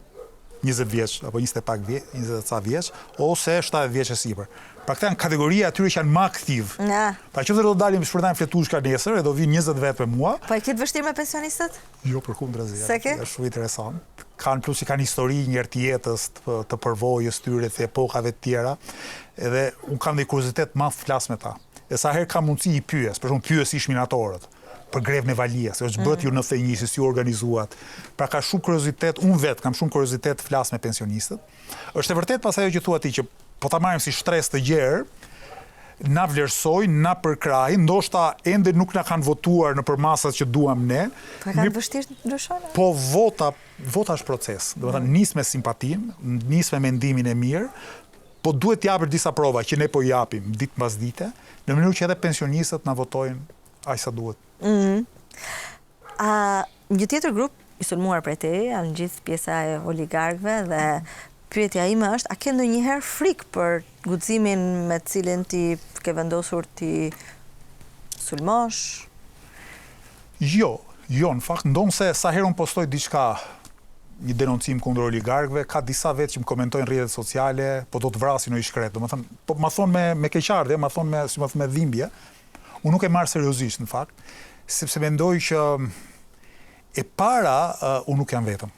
20 vjeç apo 20 ca vjeç, ose 70 vjeç e sipër. Pra këta janë kategoria atyre që janë më aktiv. Pra qoftë do dalim shpërndajmë fletushka nesër, e do vinë 20 vet me mua. Po e ke të vështirë me pensionistët? Jo, përkundërzi. Se ke? Është shumë interesant. Kanë plus që kanë histori njerë të jetës, të përvojës tyre, të epokave të tjera, edhe unë kam dhe kuriozitet madh të flas me ta. E sa herë kam mundësi i pyes, për shembull pyes ish minatorët për grevën e Valias, është bët ju 91, si u organizuat. Pra ka shumë kuriozitet, unë vetë kam shumë kuriozitet të flas me pensionistët. Është e vërtet pas ajo që thua ti që po ta marrim si shtresë të gjerë, na vlerësojnë, na përkrajnë, ndoshta ende nuk na kanë votuar në përmasat që duam ne. Po kanë vështirë të ndryshojnë? Po vota është proces. Do të thënë nis me simpatinë, nis me mendimin e mirë, po duhet japër disa prova që ne po japim ditë mbas dite, në mënyrë që edhe pensionistët na votojnë aq sa duhet. Një tjetër grup i sulmuar prej teje janë gjithë pjesa e oligarkëve dhe pyetja ime është, a ke ndonjëherë frikë për guximin me të cilin ti ke vendosur ti sulmosh? Jo, në fakt ndonse sa herë unë postoj diçka, një denoncim kundër oligarkëve, ka disa vetë që më komentojnë rrjetet sociale, po do të vrasin o i shkret. Domethënë, po ma thonë me keqardhje, ma thonë me dhimbje. Unë nuk e marr seriozisht në fakt, sepse mendoj që e para unë nuk jam vetëm.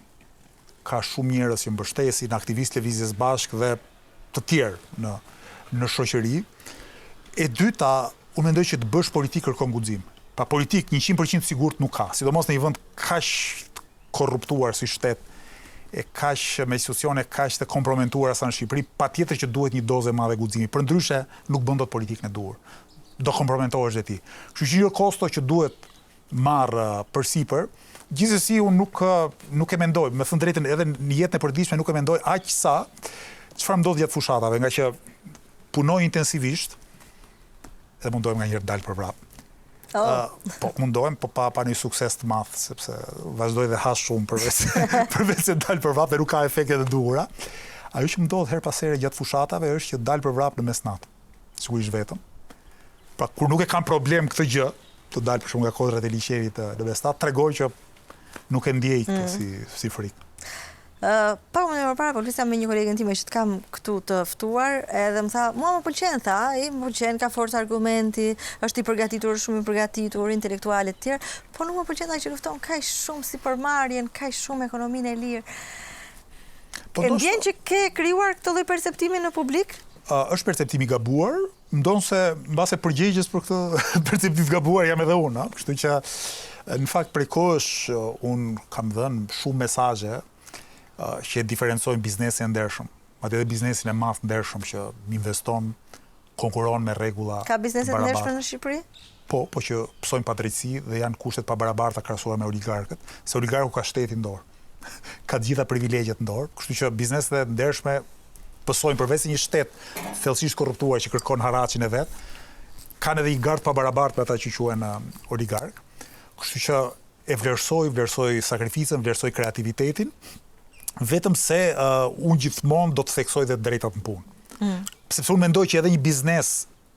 Ka shumë njerëz që mbështesin, aktivistë lëvizjes bashkë dhe të tjerë në shoqëri. E dyta, unë mendoj që të bësh politikë kërkon guxim. Pa politik 100% sigurt nuk ka, sidomos në një vend kaq korruptuar si shtet, e kaq me institucione kaq të komprometuara sa në Shqipëri, patjetër që duhet një dozë e madhe guximi. Përndryshe nuk bën dot politikën e duhur. Do komprometohesh dhe ti. Kështu që jo kosto që duhet marr përsipër. Gjithsesi unë nuk e mendoj, me thënë drejtën, edhe në jetën e përditshme nuk e mendoj aq sa çfarë ndodh gjatë fushatave, nga që punoj intensivisht dhe mundohem nganjëherë dal për vrap. Po mundohem, po pa një sukses të madh, sepse vazhdoj dhe ha shumë përveç se dal për vrap dhe nuk ka efekte të duhura. Ajo që më ndodh her pas here gjatë fushatave është që dal për vrap në mesnatë, sigurisht vetëm. Pra kur nuk e kam problem këtë gjë, të dal për shumë nga kodrat e liqerit në mesnatë, tregoj që nuk e ndjej këtë si frikë. Pa unë e përpara, po flisja me një kolegën time që të kam këtu të ftuar, edhe më tha, mua më pëlqen, më pëlqen, ka forcë argumenti, është i përgatitur, shumë i përgatitur, intelektualet të tjerë, po nuk më pëlqen që lufton kaq shumë si përmarrjen, kaq shumë ekonominë e lirë. E ndjen që ke krijuar këtë lloj perceptimi në publik? Është perceptimi i gabuar, ndonse mbase përgjigjes për këtë perceptiv gabuar jam edhe unë, kështu që Në fakt, prej kohësh, unë kam dhënë shumë mesazhe që diferencojnë biznesin e ndershëm. Madje edhe biznesin e madh ndershëm që investon, konkuron me rregulla. Ka bizneset ndershme në Shqipëri? Po që pësojnë padrejtësi dhe janë kushtet pabarabarta krahasuar me oligarkët, se oligarku ka shtetin në dorë. Ka të gjitha privilegjet në dorë, kështu që bizneset e ndershme pësojnë përveç se një shtet thellësisht korruptuar që kërkon haracin e vet, kanë edhe i gardë pabarabartë me ata që quhen oligark. Kështu që e vlerësoj sakrificën, vlerësoj kreativitetin, vetëm se unë gjithmonë do të theksoj dhe drejtat në punë. Sepse unë mendoj që edhe një biznes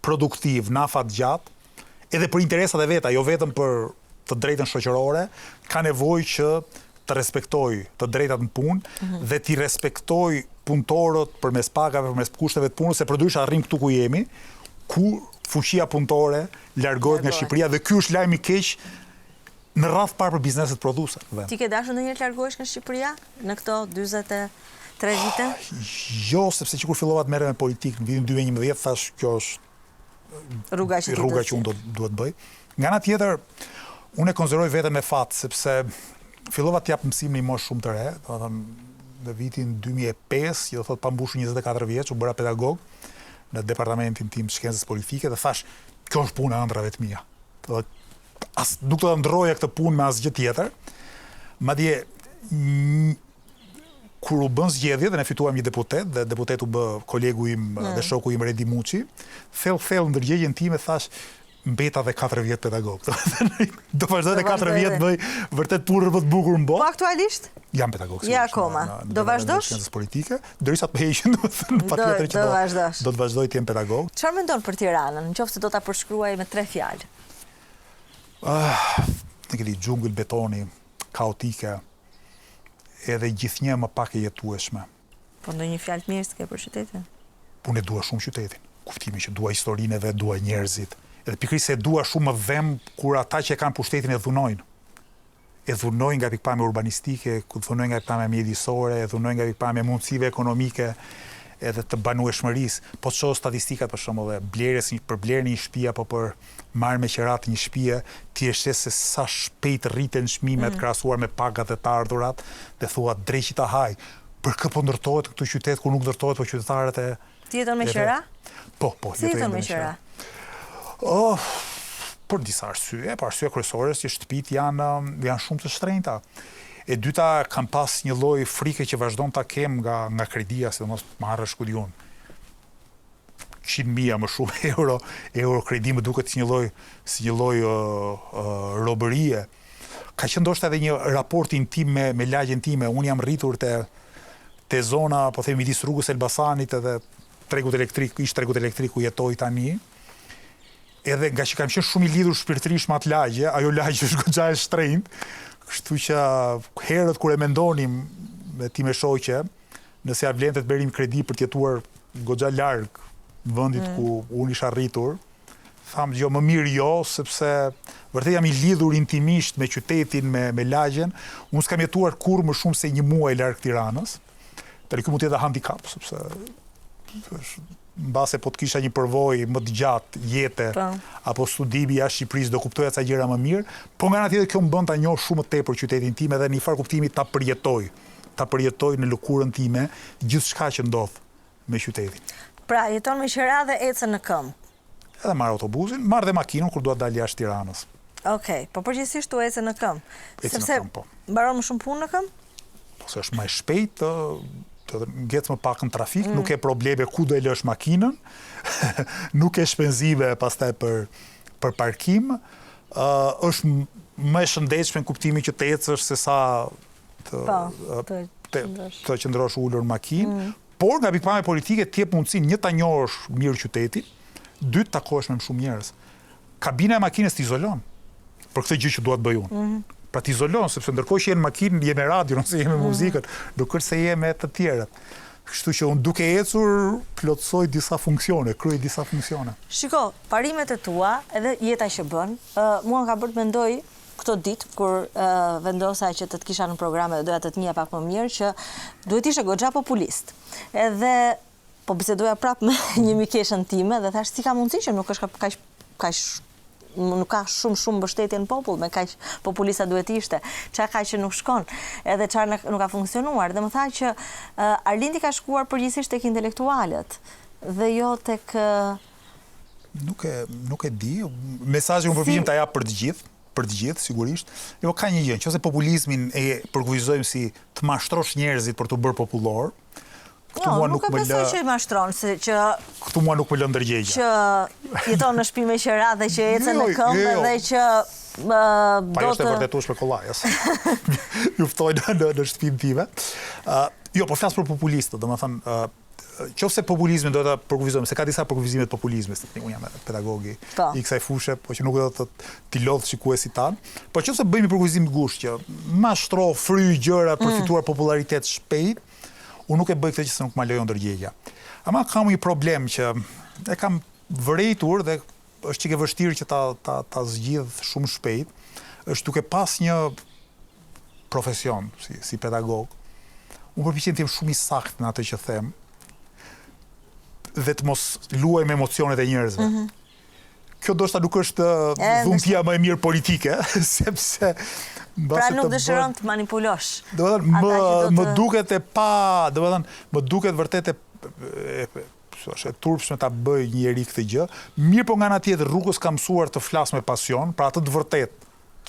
produktiv, nafat gjatë, edhe për interesat e veta, jo vetëm për të drejtën shoqërore, ka nevojë që të respektoj të drejtat në punë dhe t'i respektoj punëtorët përmes pagave, përmes kushteve të punës, se përdryshe arrim këtu ku jemi, ku fuqia punëtore largohet nga Shqipëria dhe ky është lajm i keq në radh parë për bizneset prodhuese. Ti ke dashur ndonjëherë të largohesh nga Shqipëria në këto 43 vite? Jo, sepse që kur fillova të merrem me politikë në vitin 2011, thash kjo është rruga që unë duhet bëj. Nga ana tjetër, unë e konsideroj veten me fat, sepse fillova të jap mësim në një moshë shumë të re, domethënë në vitin 2005, do thotë pa mbushur 24 vjeç, u bëra pedagog në departamentin tim të shkencës politike dhe thash, kjo është puna e ëndrave të mia. Nuk do të ndroja këtë punë me asgjë tjetër. Madje kur u bën zgjedhje dhe ne fituam një deputet dhe deputet u bë kolegu im dhe shoku im Redi Muçi, thellë ndërgjegjen time thash mbeta dhe 4 vjet pedagog. Do vazhdoj dhe 4 vjet bëj vërtet punë më të bukur në botë. Po aktualisht? Jam pedagog. Ja akoma. Do vazhdosh? Shkencës politike, derisa të heqin, patjetër që do të vazhdoj të jem pedagog. Çfarë mendon për Tiranën, nëse do ta përshkruaj me 3 fjalë? Në këti xhungull betoni, kaotike, edhe gjithnjë më pak e jetueshme. Po ndonjë fjalë mirë s'ke për qytetin? Unë e dua shumë qytetin. Kuftimi që dua historinë e vet, dua njerëzit. Edhe pikërisht se dua shumë më dhem kur ata që kanë pushtetin e dhunojnë. E dhunojnë nga pikpamja urbanistike, dhunojnë nga pikpamja mjedisore, dhunojnë nga pikpamja mundësive ekonomike edhe të banueshmërisë. Po të shoh statistikat për shembull, për blerjen e një shtëpie apo për marrë me qerat një shtëpie, ti e sheh se sa shpejt rriten çmimet krahasuar me pagat dhe të ardhurat, dhe thua drejt ta haj. Për kë po ndërtohet këtë qytet kur nuk ndërtohet po qytetarët e... Ti jeton me qera? Po, si jeton me qera? Për disa arsye, për arsye kryesore që shtëpit janë shumë të shtrenjta. E dyta, kam pas një lloj frike që vazhdon ta kem nga kredia, sidomos marrësh ku diun 100.000 më shumë euro kredi, më duket si një lloj robërie. Ka qenë ndoshta edhe një raport intim me lagjen time. Unë jam rritur te zona, po themi midis rrugës Elbasanit edhe tregut elektrik ku jetoj tani. Edhe nga që kam qenë shumë i lidhur shpirtërisht me atë lagje, ajo lagje është goxha e shtrenjtë, kështu që herët kur e mendonim me ti me shoqe, nëse ja vlente të bërim kredi për të jetuar goxha larg vendit ku unë isha rritur, tham jo, më mirë jo, sepse vërtet jam i lidhur intimisht me qytetin, me lagjen. Unë s'kam jetuar kurrë më shumë se 1 muaj larg Tiranës. Tani ky mund të jetë handicap, sepse mbase po të kisha një përvojë më të gjatë jete apo studimi jashtë Shqipërisë, do kuptoja ca gjëra më mirë, po nga ana tjetër kjo më bën ta njoh shumë më tepër qytetin tim edhe në një farë kuptimi ta përjetoj në lëkurën time gjithçka që ndodh me qytetin. Pra, jeton me qera dhe ecën në këmbë. Edhe marr autobusin, marr dhe makinën kur dua të dal jashtë Tiranës. Okej, po përgjithsisht tu ecën në këmbë. Sepse mbaron më shumë punë në këmbë? Po se është më shpejt, ngec më pak në trafik, nuk e probleme ku do e lësh makinën, nuk e shpenzive pastaj për parkim, është më e shëndetshme në kuptimin që të ecësh se sa të qëndrosh ulur në makinë, por nga pikpamja politike të jep mundësinë një ta njohësh mirë qytetin, 2 të takohesh me më shumë njerëz. Kabina e makinës t'izolon për këtë gjë që dua të bëj unë. Pra t'izolon, sepse ndërkohë që je në makinë, je me radio, nëse je me muzikën, nuk është se je me të tjerët. Kështu që unë duke ecur, plotësoj disa funksione, kryej disa funksione. Shiko, parimet e tua, edhe jeta që bën, mua ka bërë të mendoj këto ditë, kur vendosa që të kisha në programe dhe doja të të njeh pak më mirë, që duhet ishe goxha populist. Edhe po bisedoja prapë me një mikeshën time dhe thash si ka mundësi që nuk është kaq nuk ka shumë mbështetje në popull, me kaq populista duhet ishte. Çka ka që nuk shkon, edhe çfarë nuk ka funksionuar. Dhe më tha që Arlindi ka shkuar përgjithsisht tek intelektualët dhe jo tek Nuk e di. Mesazhin unë përpiqem ta jap për të gjithë, sigurisht. Jo, ka një gjë, nëse populizmin e përkufizojmë si të mashtrosh njerëzit për të bërë popullor, nuk e besoj që i mashtron, se që këtu mua nuk më lë ndërgjegja. Që jeton në shtëpi me qera dhe që ecën në këmbë dhe që pa jo është e vërtetuar për kollajës. Ju ftoj në shtëpinë time. Jo, po flas për populistët, domethënë qofse populizmin do ta përkufizojmë, se ka disa përkufizime të populizmit, unë jam pedagogi i kësaj fushë, po që nuk do të t'i lodh shikuesi tan. Po qofse bëjmë përkufizim të ngushtë që mashtro, fry gjëra për fituar popularitet shpejt, unë nuk e bëj këtë që se nuk ma lejon ndërgjegja. Ama kam një problem që e kam vërejtur dhe është që ke vështirë që ta zgjidh shumë shpejt, është duke pas një profesion si pedagog, unë përpiqem të jem shumë i saktë në atë që them, dhe të mos luaj me emocionet e njerëzve. Kjo ndoshta nuk është dhuntia më e mirë politike, sepse pra nuk dëshiron të manipulosh. Më duket më duket vërtet e turpshme ta bëj njëri këtë gjë. Mirë, po nga ana tjetër rrugës ka mësuar të flas me pasion, pra atë të vërtet,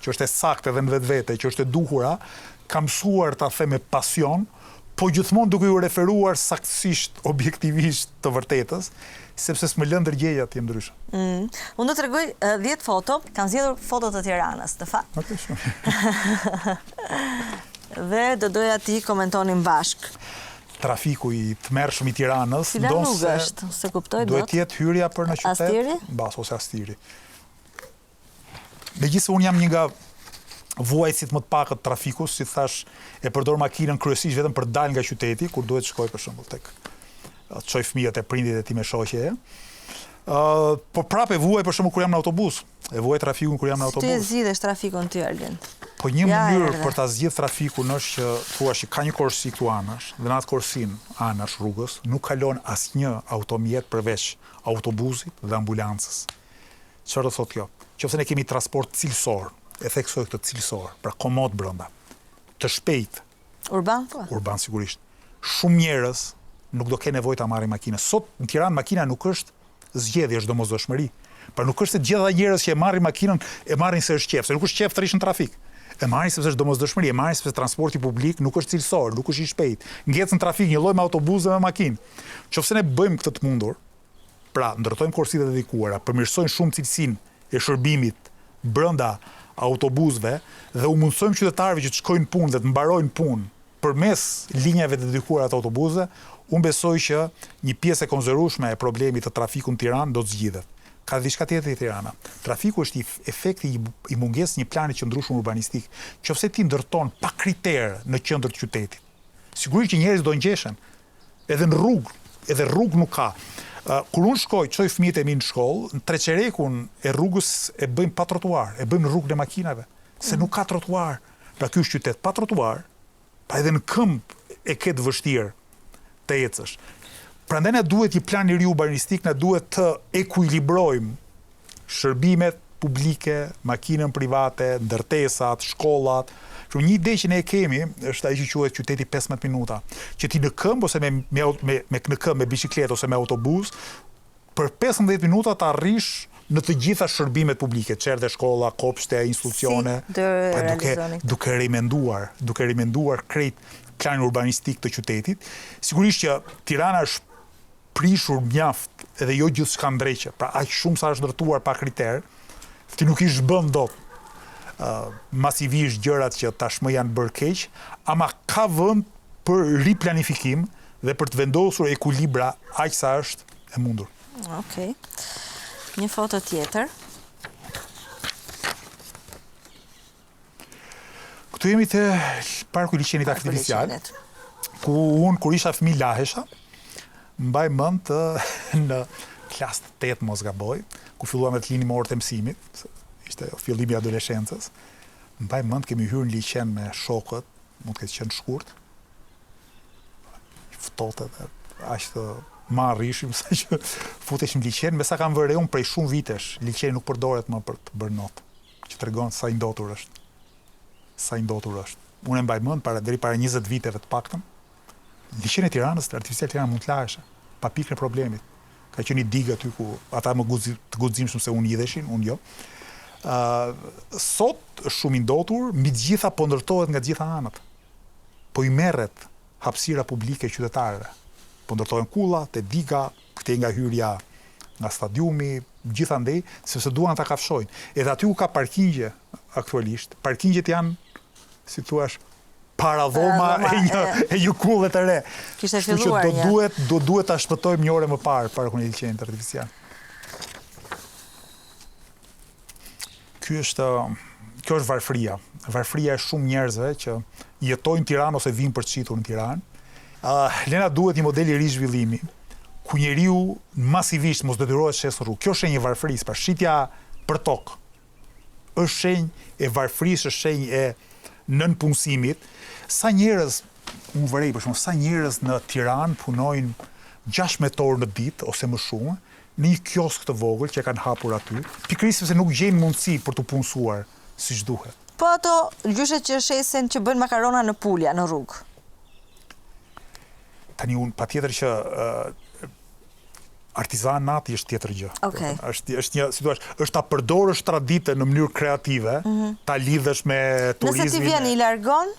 që është e saktë edhe në vetvete, që është e duhura, ka mësuar ta them me pasion, po gjithmonë duke u referuar saktësisht, objektivisht të vërtetës, sepse s'më lën ndërgjegja të jem ndryshe. Unë do të tregoj 10 foto, kanë zgjedhur foto të Tiranës, të fakt. Okej, shumë. Dhe do doja ti komentonin bashk. Trafiku i tmerrshëm i Tiranës, Cila rrugë është, se kuptoj dot. Duhet të jetë hyrja për në qytet. Astiri? Bas ose Astiri. Megjithëse unë jam një nga vuajtësit më të pakët trafikus, si thash, e përdor makinën kryesisht vetëm për dal nga qyteti, kur duhet shkoj për shembull tek të çoj fëmijët e prindit e ti me shoqe. Po prapë e vuaj për shembull kur jam në autobus. E vuaj trafikun kur jam në autobus. Ti e zgjidhesh trafikun ty, Arlind. Po një mënyrë për ta zgjidh trafikun është që thua që ka një korsi këtu anash, dhe në atë korsin anash rrugës nuk kalon asnjë automjet përveç autobusit dhe ambulancës. Çfarë do thotë kjo? Qofse ne kemi transport cilësor, e theksoj këtë cilësor, pra komod brenda, të shpejt. Urban, thua? Urban sigurisht. Shumë njerëz nuk do kenë nevojë ta marrin makinën. Sot në Tiranë makina nuk është zgjedhje, është domosdoshmëri. Pra nuk është se gjitha njerëz që e marrin makinën e marrin se është qef, se nuk është qef të rish në trafik. E marrin sepse është domosdoshmëri, e marrin sepse transporti publik nuk është cilësor, nuk është i shpejt. Ngecën trafik një lloj me autobus dhe me makinë. Qofse ne bëjmë këtë të mundur, pra ndërtojmë korsitë e dedikuara, përmirësojmë shumë cilësinë e shërbimit brenda autobusëve dhe u mundsojmë qytetarëve që të shkojnë punë dhe të mbarojnë punë përmes linjave të dedikuara të autobusëve, unë besoj që një pjesë e konzervueshme e problemit të trafikut në Tiranë do të zgjidhet. Ka diçka tjetër i Tirana. Trafiku është efekti i mungesës një plani qëndrueshëm urbanistik. Qofse ti ndërton pa kriter në qendër të qytetit, sigurisht që njerëzit do ngjeshen. Edhe në rrugë nuk ka. Kur unë shkoj, çoj fëmijët e mi në shkollë, në treqerekun e rrugës e bëjmë pa trotuar, e bëjmë në rrugën e makinave, se nuk ka trotuar. Pra ky është qytet pa trotuar, pa edhe në këmbë e ketë vështirë të ecësh. Prandaj na duhet një plan i ri urbanistik, na duhet të ekuilibrojmë shërbimet publike, makinën private, ndërtesat, shkollat. Një ide që ne e kemi është ai që quhet qyteti 15 minuta, që ti në këmbë ose me bicikletë ose me autobus për 15 minuta të arrish në të gjitha shërbimet publike, çerdhe, shkolla, kopshte, institucione, duke rimenduar krejt planin urbanistik të qytetit. Sigurisht që Tirana është prishur mjaft edhe jo gjithçka ndreqe, pra aq shumë sa është ndërtuar pa kriter, ti nuk ish bën dot masivisht gjërat që tashmë janë bërë keq, ama ka vend për riplanifikim dhe për të vendosur ekuilibra aq sa është e mundur. Okej. Një foto tjetër. Këtu jemi te Parku i Liçenit Artificial, ku unë kur isha fëmijë lahesha, mbaj mend në klasë 8 mos gaboj, ku filluam të linim orët e mësimit, ishte fillimi i adoleshencës. Mbaj mend kemi hyrë në liçen me shokët, mund të ketë qenë shkurt. Ftohtë dhe aq të marrishim, sa që futeshim liçen, me sa kam vëre unë prej shumë vitesh, liçeni nuk përdoret më për të bërë notë, që tregon sa i ndotur është. Sa i ndotur është. Unë e mbaj mend deri para 20 viteve të paktën, liçeni e Tiranës, artificial Tirana mund të laheshe, pa pikë në problemit. Ka qenë një digë aty ku ata më të guximshëm se unë idheshin, unë jo. Sot është shumë i ndotur, mbi të gjitha po ndërtohet nga të gjitha anët. Po i merret hapësira publike qytetarëve. Po ndërtohen kulla, te diga, këtej nga hyrja nga stadiumi, gjithandej, sepse duan ta kafshojnë. Edhe aty ku ka parkingje aktualisht, parkingjet janë, si thua, paradhoma e një kulle të re. Kishte Kështu që do duhet ta shpëtojmë një orë më parë para kur liçenit artificial. Kjo është varfëria. Varfëria e shumë njerëzve që jetojnë në Tiranë ose vinë për të qitur në Tiranë. Lena duhet një model i ri zhvillimi, ku njeriu masivisht mos detyrohet të shesë rrugë. Kjo është shenjë e varfërisë, pra shitja për tokë është shenjë e varfërisë, është shenjë e nënpunësimit. Sa njerëz, unë vërej për shumë, sa njerëz në Tiranë punojnë 16 orë në ditë ose më shumë, në një kiosk të vogël që kanë hapur aty, pikërisht sepse nuk gjejnë mundësi për të punësuar siç duhet. Po ato gjyshet që shesin që bëjnë makarona në pulja, në rrugë. Tani unë patjetër që artizanati është tjetër gjë. Okay. Është një situash, është ta përdorësh traditën në mënyrë kreative, ta lidhësh me turizmin. Nëse ti vjen i largon,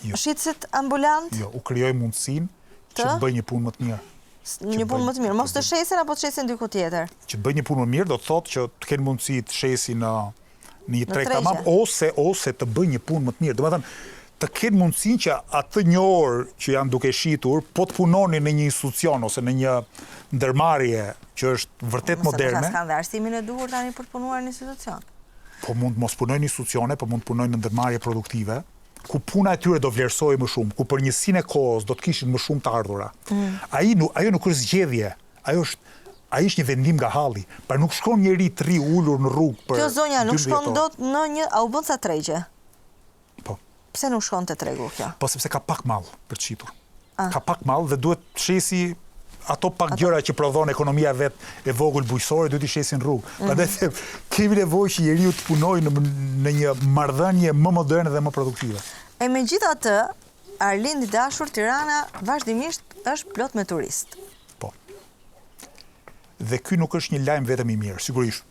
Jo. shitësit ambulant, Jo, u krijoj mundësinë që të bëj një punë më të mirë. një punë më të mirë. Mos të shesin apo të shesin diku tjetër. Që të bëj një punë më mirë do të thotë që të kenë mundësi të shesin në një treg tregje. tamam ose të bëj një punë më të mirë. Domethënë të kenë mundësinë që atë një orë që janë duke shitur, po të punoni në një institucion ose në një ndërmarrje që është vërtet moderne. Mos kanë dhe arsimin e duhur tani për të punuar në institucion. Po mund mos punojnë në institucione, po mund punojnë në ndërmarrje produktive, ku puna e tyre do vlerësohej më shumë, ku për njësinë e kohës do të kishin më shumë të ardhura. Ajo nuk është zgjedhje, ai është një vendim nga halli. Pra nuk shkon njeri të ri ulur në rrugë për. Kjo zonja nuk 12 shkon orë. dot në një, a u bën sa tregje? Po. Pse nuk shkon te tregu kjo? Po sepse ka pak mall për të qitur. Ka pak mall dhe duhet të shesi ato pak gjëra që prodhon ekonomia vet e vogël bujqësore, duhet i shesin rrugë. Prandaj kemi nevojë që njeriu të punojë në një marrëdhënie më moderne dhe më produktive. E megjithatë, Arlind i dashur, Tirana vazhdimisht është plot me turist. Po. Dhe ky nuk është një lajm vetëm i mirë, sigurisht.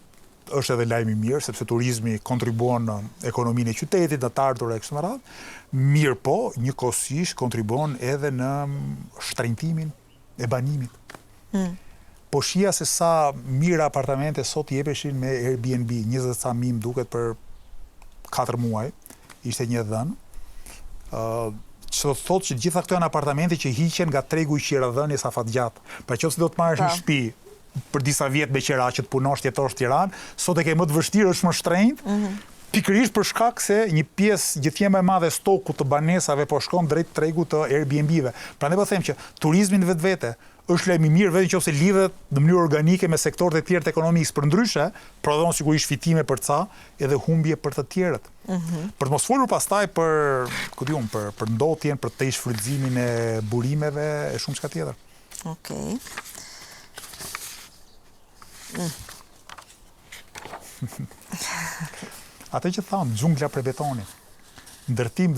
Është edhe lajm i mirë sepse turizmi kontribuon në ekonominë e qytetit, në të ardhurat e kështu me radhë. Mirë po, njëkohësisht kontribuon edhe në shtrenjtimin e banimit. Po shija se sa mira apartamente sot jepeshin me Airbnb, 20 sa mijë duket për 4 muaj, ishte një dhënë. Që do të thotë që gjitha këto janë apartamente që hiqen nga tregu i qiradhënies afatgjat. Pra nëse do të marrësh një shtëpi për disa vjet me qira që të punosh jetosh në Tiranë, sot e ke më të vështirë, është më shtrenjtë. Pikërisht për shkak se një pjesë gjithë më e madhe stoku të banesave po shkon drejt tregut të Airbnb-ve. Prandaj po them që turizmi në vetvete është lajm i mirë vetëm nëse lidhet në mënyrë organike me sektorët e tjerë të ekonomisë. Përndryshe, prodhon sigurisht fitime për ca edhe humbje për të tjerët. Për të mos folur pastaj për, ku diun, për ndotjen, për të shfrytëzimin e burimeve e shumë çka tjetër. Okej. Atë që thamë, xhungla për betonin. Ndërtim,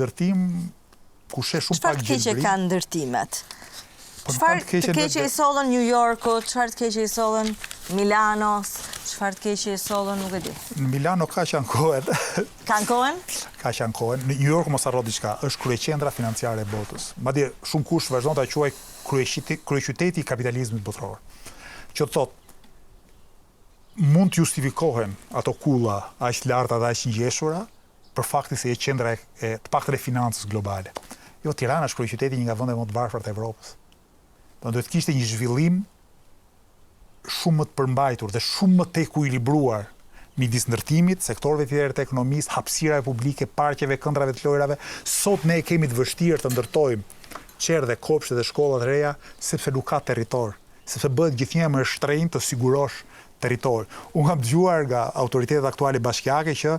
ku she shumë pak gjelbri. Çfarë të keqe kanë ndërtimet? Po Çfarë të keqe i sollën New Yorkut, çfarë të keqe i sollën Milanos, çfarë të keqe i sollën nuk e di. Në Milano ka që ankohen. Ka ankohen? Ka që ankohen. Në New York mos harro diçka, është kryeqendra financiare e botës. Madje shumë kush vazhdon ta quajë kryeqyteti i kapitalizmit botror. Që thotë mund të justifikohen ato kulla aq larta dhe aq ngjeshura për faktin se është qendra e të paktën e financës globale. Jo, Tirana është kryeqyteti një nga vendet më të varfëra të Evropës. Do të kishte një zhvillim shumë më të përmbajtur dhe shumë më të ekuilibruar midis ndërtimit, sektorëve të tjerë të ekonomisë, hapësirave publike, parqeve, këndrave të lojrave. Sot ne kemi të vështirë të ndërtojmë qerë dhe kopshte dhe shkolla të reja sepse nuk ka territor, sepse bëhet gjithnjë më e shtrenjtë të sigurosh territor. Unë kam dëgjuar nga autoritetet aktuale bashkiake që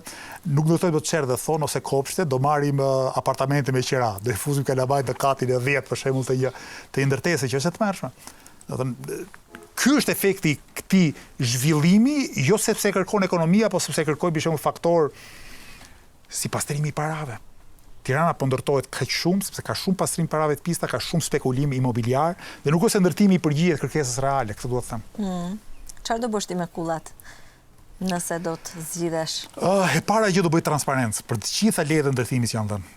nuk do të thotë çerë dhe thon ose kopshte, do marrim apartamente me qira, do i fuzim kalamajt në katin e 10 për shembull të një ndërtese që është e tmerrshme. Ky është efekti i këtij zhvillimi, jo sepse kërkon ekonomia, po sepse kërkoj për shembull faktor si pastrimi i parave. Tirana po ndërtohet kaq shumë sepse ka shumë pastrim parave të pista, ka shumë spekulim imobiliar dhe nuk është se ndërtimi i përgjigjet kërkesës reale, këtë duhet të them. Çfarë do bësh ti me kullat? Nëse do të zgjidhesh. E para gjë do bëj transparencë për të gjitha lejet e ndërtimit që janë dhënë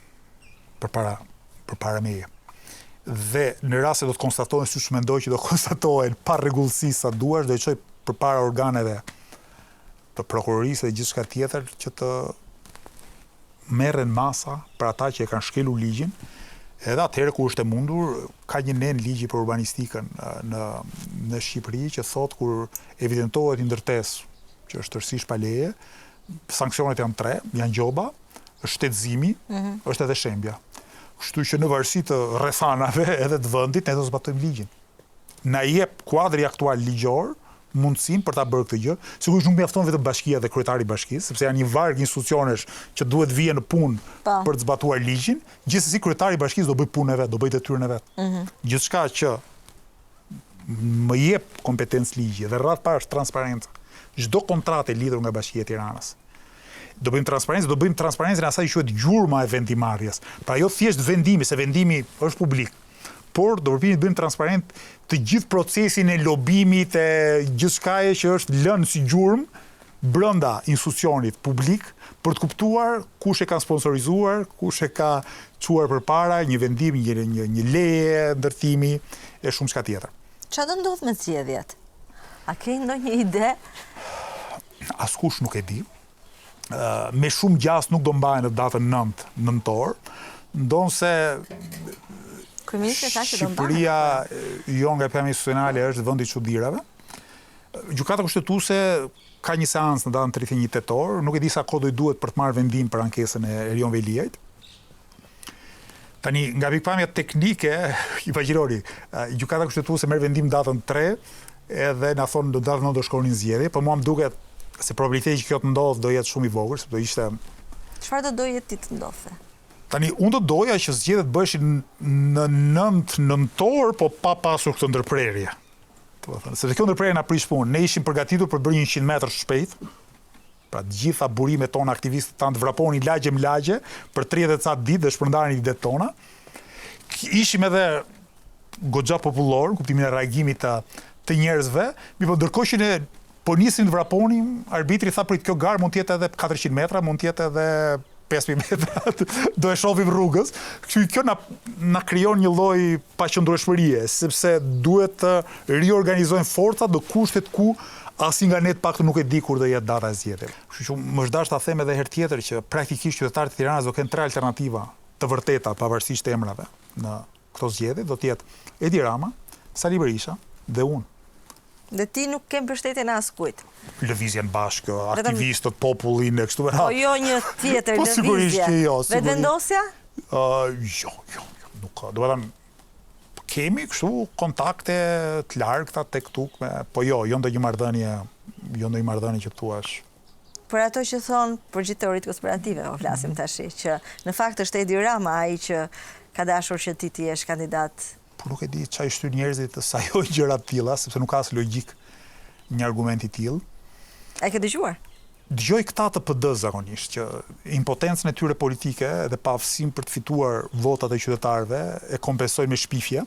përpara meje. Dhe në rast se do të konstatohen, siç mendoj që do konstatohen pa rregullsi sa duash, do i çoj përpara organeve të prokurorisë dhe gjithçka tjetër që të merren masa për ata që e kanë shkelur ligjin. Edhe atëherë kur është e mundur, ka një nen ligji për urbanistikën në Shqipëri që thot kur evidentohet një ndërtesë që është tërësisht pa leje, sanksionet janë 3, janë gjoba, është shtetëzimi, është edhe shembja. Kështu që në varësi të rrethanave edhe të vendit, ne do të zbatojmë ligjin. Na jep kuadri aktual ligjor mundësinë për ta bërë këtë gjë. Sigurisht nuk mjafton vetëm bashkia dhe kryetari i bashkisë, sepse janë një varg institucionesh që duhet vijë në punë për të zbatuar ligjin. Gjithsesi kryetari i bashkisë do bëj punën e vet, do bëj detyrën e vet. Gjithçka që më jep kompetencë ligji dhe rreth parë është transparenca. Çdo kontratë e lidhur nga Bashkia e Tiranës. Do bëjmë transparencën e asaj që quhet gjurma e vendimarrjes. Pra jo thjesht vendimi, se vendimi është publik, por do përpiqemi të bëjmë transparent të gjithë procesin e lobimit e gjithçkaje që është lënë si gjurmë brenda institucionit publik për të kuptuar kush e ka sponsorizuar, kush e ka çuar përpara një vendim, një leje ndërtimi e shumë çka tjetër. Çfarë do ndodh me zgjedhjet? A ke ndonjë ide? Askush nuk e di. Me shumë gjas nuk do mbahen në datën 9 nëntor, ndonse Shqipëria jo nga pjesa institucionale është vendi i çuditërave. Gjykata kushtetuese ka një seancë në datën 31 tetor, nuk e di sa kohë do i duhet për të marrë vendim për ankesën e Erion Veliajt. Tani nga pikpamja teknike, imagjinoni, gjykata kushtetuese merr vendim datën 3 edhe na thonë do datën 9 do shkonin zgjedhje, por mua më duket se probabiliteti që kjo të ndodhë do jetë shumë i vogël, sepse do ishte. Çfarë do doje ti të ndodhte? Tani unë do doja që zgjedhjet bëheshin në 9 nëntor, po pa pasur këtë ndërprerje. Sepse kjo ndërprerje na prish punë. Ne ishim përgatitur për bërë 100 metra shpejt. Pra të gjitha burimet tona aktivistët tanë të vraponin lagje më lagje për 30 ca ditë dhe shpërndanin idetë tona. Ishim edhe goxha popullor, në kuptimin e reagimit të njerëzve, mi po ndërkohë që ne po nisim të vraponim, arbitri tha prit kjo garë mund të jetë edhe 400 metra, mund të jetë edhe 5.000 metra, do e shohim rrugës. Kështu kjo na krijon një lloj paqëndrueshmërie, sepse duhet të riorganizojmë forcat në kushtet ku asnjë nga ne të paktën nuk e di kur do jetë data e zgjedhjeve. Kështu që më është dashur ta them edhe herë tjetër që praktikisht qytetarët e Tiranës do kenë 3 alternativa të vërteta pavarësisht të emrave në këto zgjedhje, do të jetë Edi Rama, Sali Berisha dhe unë. Dhe ti nuk ke mbështetjen e askujt. Lëvizjen bashkë, aktivistët, popullin e kështu me radhë. Po jo një tjetër lëvizje. Po sigurisht që jo. Vetëvendosja? Jo, nuk. Do të thënë kemi kështu kontakte të largëta tek tuk me, po jo ndonjë marrëdhënie që thuash. Për ato që thonë për gjithë teoritë konspirative, o flasim tash, që në fakt është Edi Rama ai që ka dashur që ti të jesh kandidat. Por nuk e di çfarë shtyn njerëzit të sajojnë gjëra të tilla, sepse nuk ka as logjik një argument i tillë. E ke dëgjuar? Dëgjoj këta të PD zakonisht që impotencën e tyre politike dhe paaftësinë për të fituar votat e qytetarëve e kompensojnë me shpifje.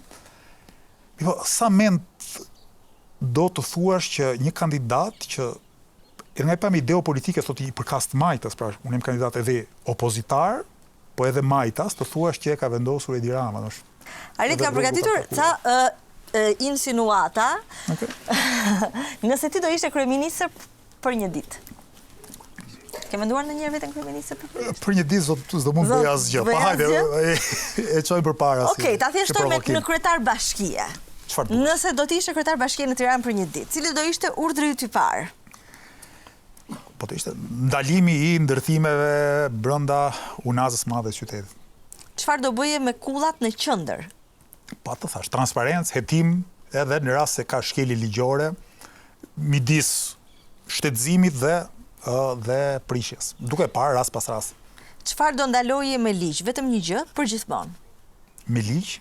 Po sa mend do të thuash që një kandidat që nga e pam ideo politike thotë i përkas të majtas, pra unë jam kandidat edhe opozitar, po edhe majtas, të thuash që e ka vendosur Edi Rama, Arlit ka përgatitur ca insinuata. Nëse ti do ishte kryeministër për një ditë. Ke menduar ndonjëherë veten kryeministër për një ditë? Për një ditë s'do mund të bëj asgjë. Po hajde, e çoj përpara. Okej, ta thjeshtoj në kryetar bashkie. Çfarë? Nëse do të ishte kryetar bashkie në Tiranë për një ditë, cili do ishte urdhri yt i parë? Po të ishte ndalimi i ndërtimeve brenda unazës së madhe të qytetit. Çfarë do bëje me kullat në qendër? Pa të thash, transparencë, hetim, edhe në rast se ka shkelje ligjore midis shtetëzimit dhe prishjes. Duke parë rast pas rast. Çfarë do ndaloje me ligj? Vetëm një gjë për gjithmonë. Me ligj?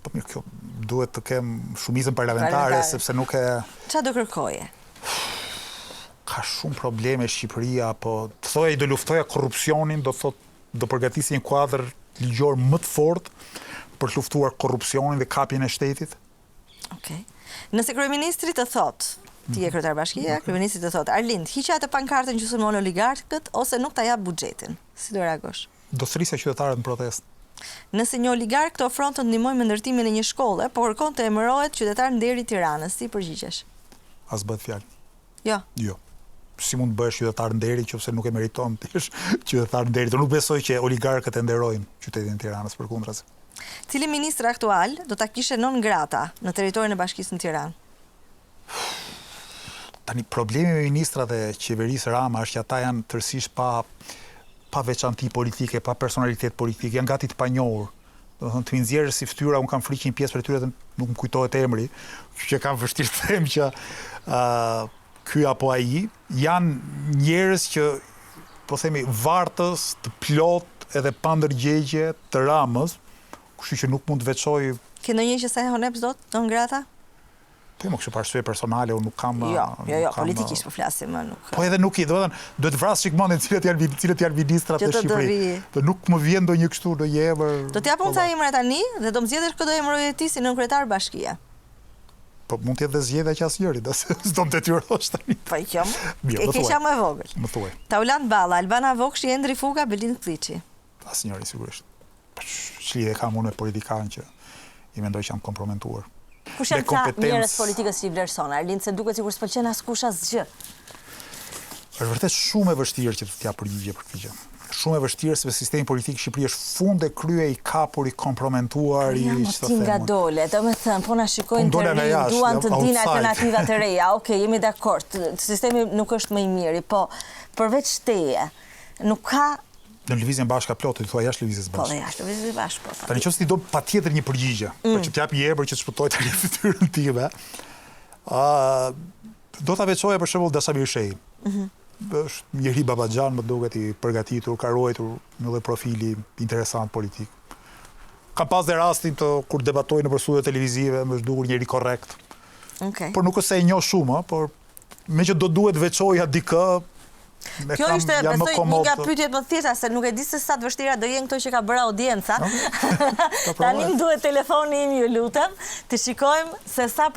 Po mirë, kjo duhet të kem shumicën parlamentare, sepse nuk e... Qa do kërkoje? Ka shumë probleme Shqipëria, po të thoja i do luftoja korrupsionin, do përgatisi një kuadër ligjor më të fortë për të luftuar korrupsionin dhe kapjen e shtetit. Okej. Nëse kryeministri të thotë, ti e kryetar bashkia, kryeministri të thotë, Arlind, hiqja atë pankartën që sulmon oligarkët ose nuk ta jap buxhetin. Si do reagosh? Do thrisja qytetarët në protestë. Nëse një oligark të ofron të ndihmojë me ndërtimin e një shkolle, po kërkon të emërohet qytetar nderi i Tiranës, si përgjigjesh? As bëhet fjalë. Jo. Jo. Si mund të bëhesh qytetar nderi nëse nuk e meriton të jesh qytetar nderi? Do nuk besoj që oligarkët e nderojnë qytetin e Tiranës, përkundrazi. Cili ministër aktual do ta kishe non grata në territorin e Bashkisë në Tiranë? Tani problemi me ministrat e qeverisë Rama është që ata janë tërësisht pa veçanti politike, pa personalitet politik, janë gati të panjohur. Do të thonë të nxjerrë si fytyra, unë kam frikë një pjesë për tyre nuk më kujtohet emri, që kam vështirë të them që ky apo ai janë njerëz që po themi vartës, të plot edhe pa ndërgjegje të Ramës, kështu që nuk mund të veçoj. Ke ndonjë që sa honep dot, non grata? Po më kështu arsye personale, unë nuk kam... Jo, politikisht po flasim, nuk... Po edhe nuk i, do të vrasë shikmonin cilët janë ministrat të Shqipëri. Dhe nuk më vjen ndonjë kështu, do jemër... Do t'jap unë ca emra tani dhe do më zgjedhësh këdo emëroje ti si nën kryetar bashkia. Po mund të jetë dhe zgjedhja që asnjëri, s'do më detyrosh tani. Po i qëm, e keqa më e vogël. Më thuaj. Taulant Balla, Albana Vokshi, Endri Fuga, Belind Kliçi. Asnjëri sigurisht. Ç'lidhje kam unë me politikanë që i mendoj që jam komprometuar. Kush janë ta njerëz politikës që i vlerëson? Arlind, se duket sikur s'pëlqen askush asgjë. Është vërtet shumë e vështirë që të jap përgjigje për këtë gjë. Shumë e vështirë sepse sistemi politik i Shqipërisë është fund e krye i kapur, i kompromentuar, i çfarë them. Nga dole, domethënë, po na shikojnë të rinj, duan të dinë alternativa të reja. Okej, jemi dakord. Sistemi nuk është më i miri, po përveç teje, nuk ka në lëvizjen bashkë plotë, thua jashtë lëvizjes bashkë. Po, jashtë lëvizjes bashkë, po. Tani nëse ti do patjetër një përgjigje, për që t'jap një emër që të shpëtoj tani fytyrën time. Do ta veçoja për shembull Dasamir Shehi. Është njëri babaxhan, më duket i përgatitur, ka ruajtur një lloj profili interesant politik. Kam pas dhe rastin kur debatoj nëpër studio televizive, më është dukur njëri korrekt. Okej. Por nuk është se e njoh shumë, por meqë do duhet veçoja dikë. Kjo ishte besoj një nga pyetjet më të thjeshta, se nuk e di se sa të vështira do jenë këto që ka bërë audienca. Tani më duhet telefoni im, ju lutem, të shikojmë se sa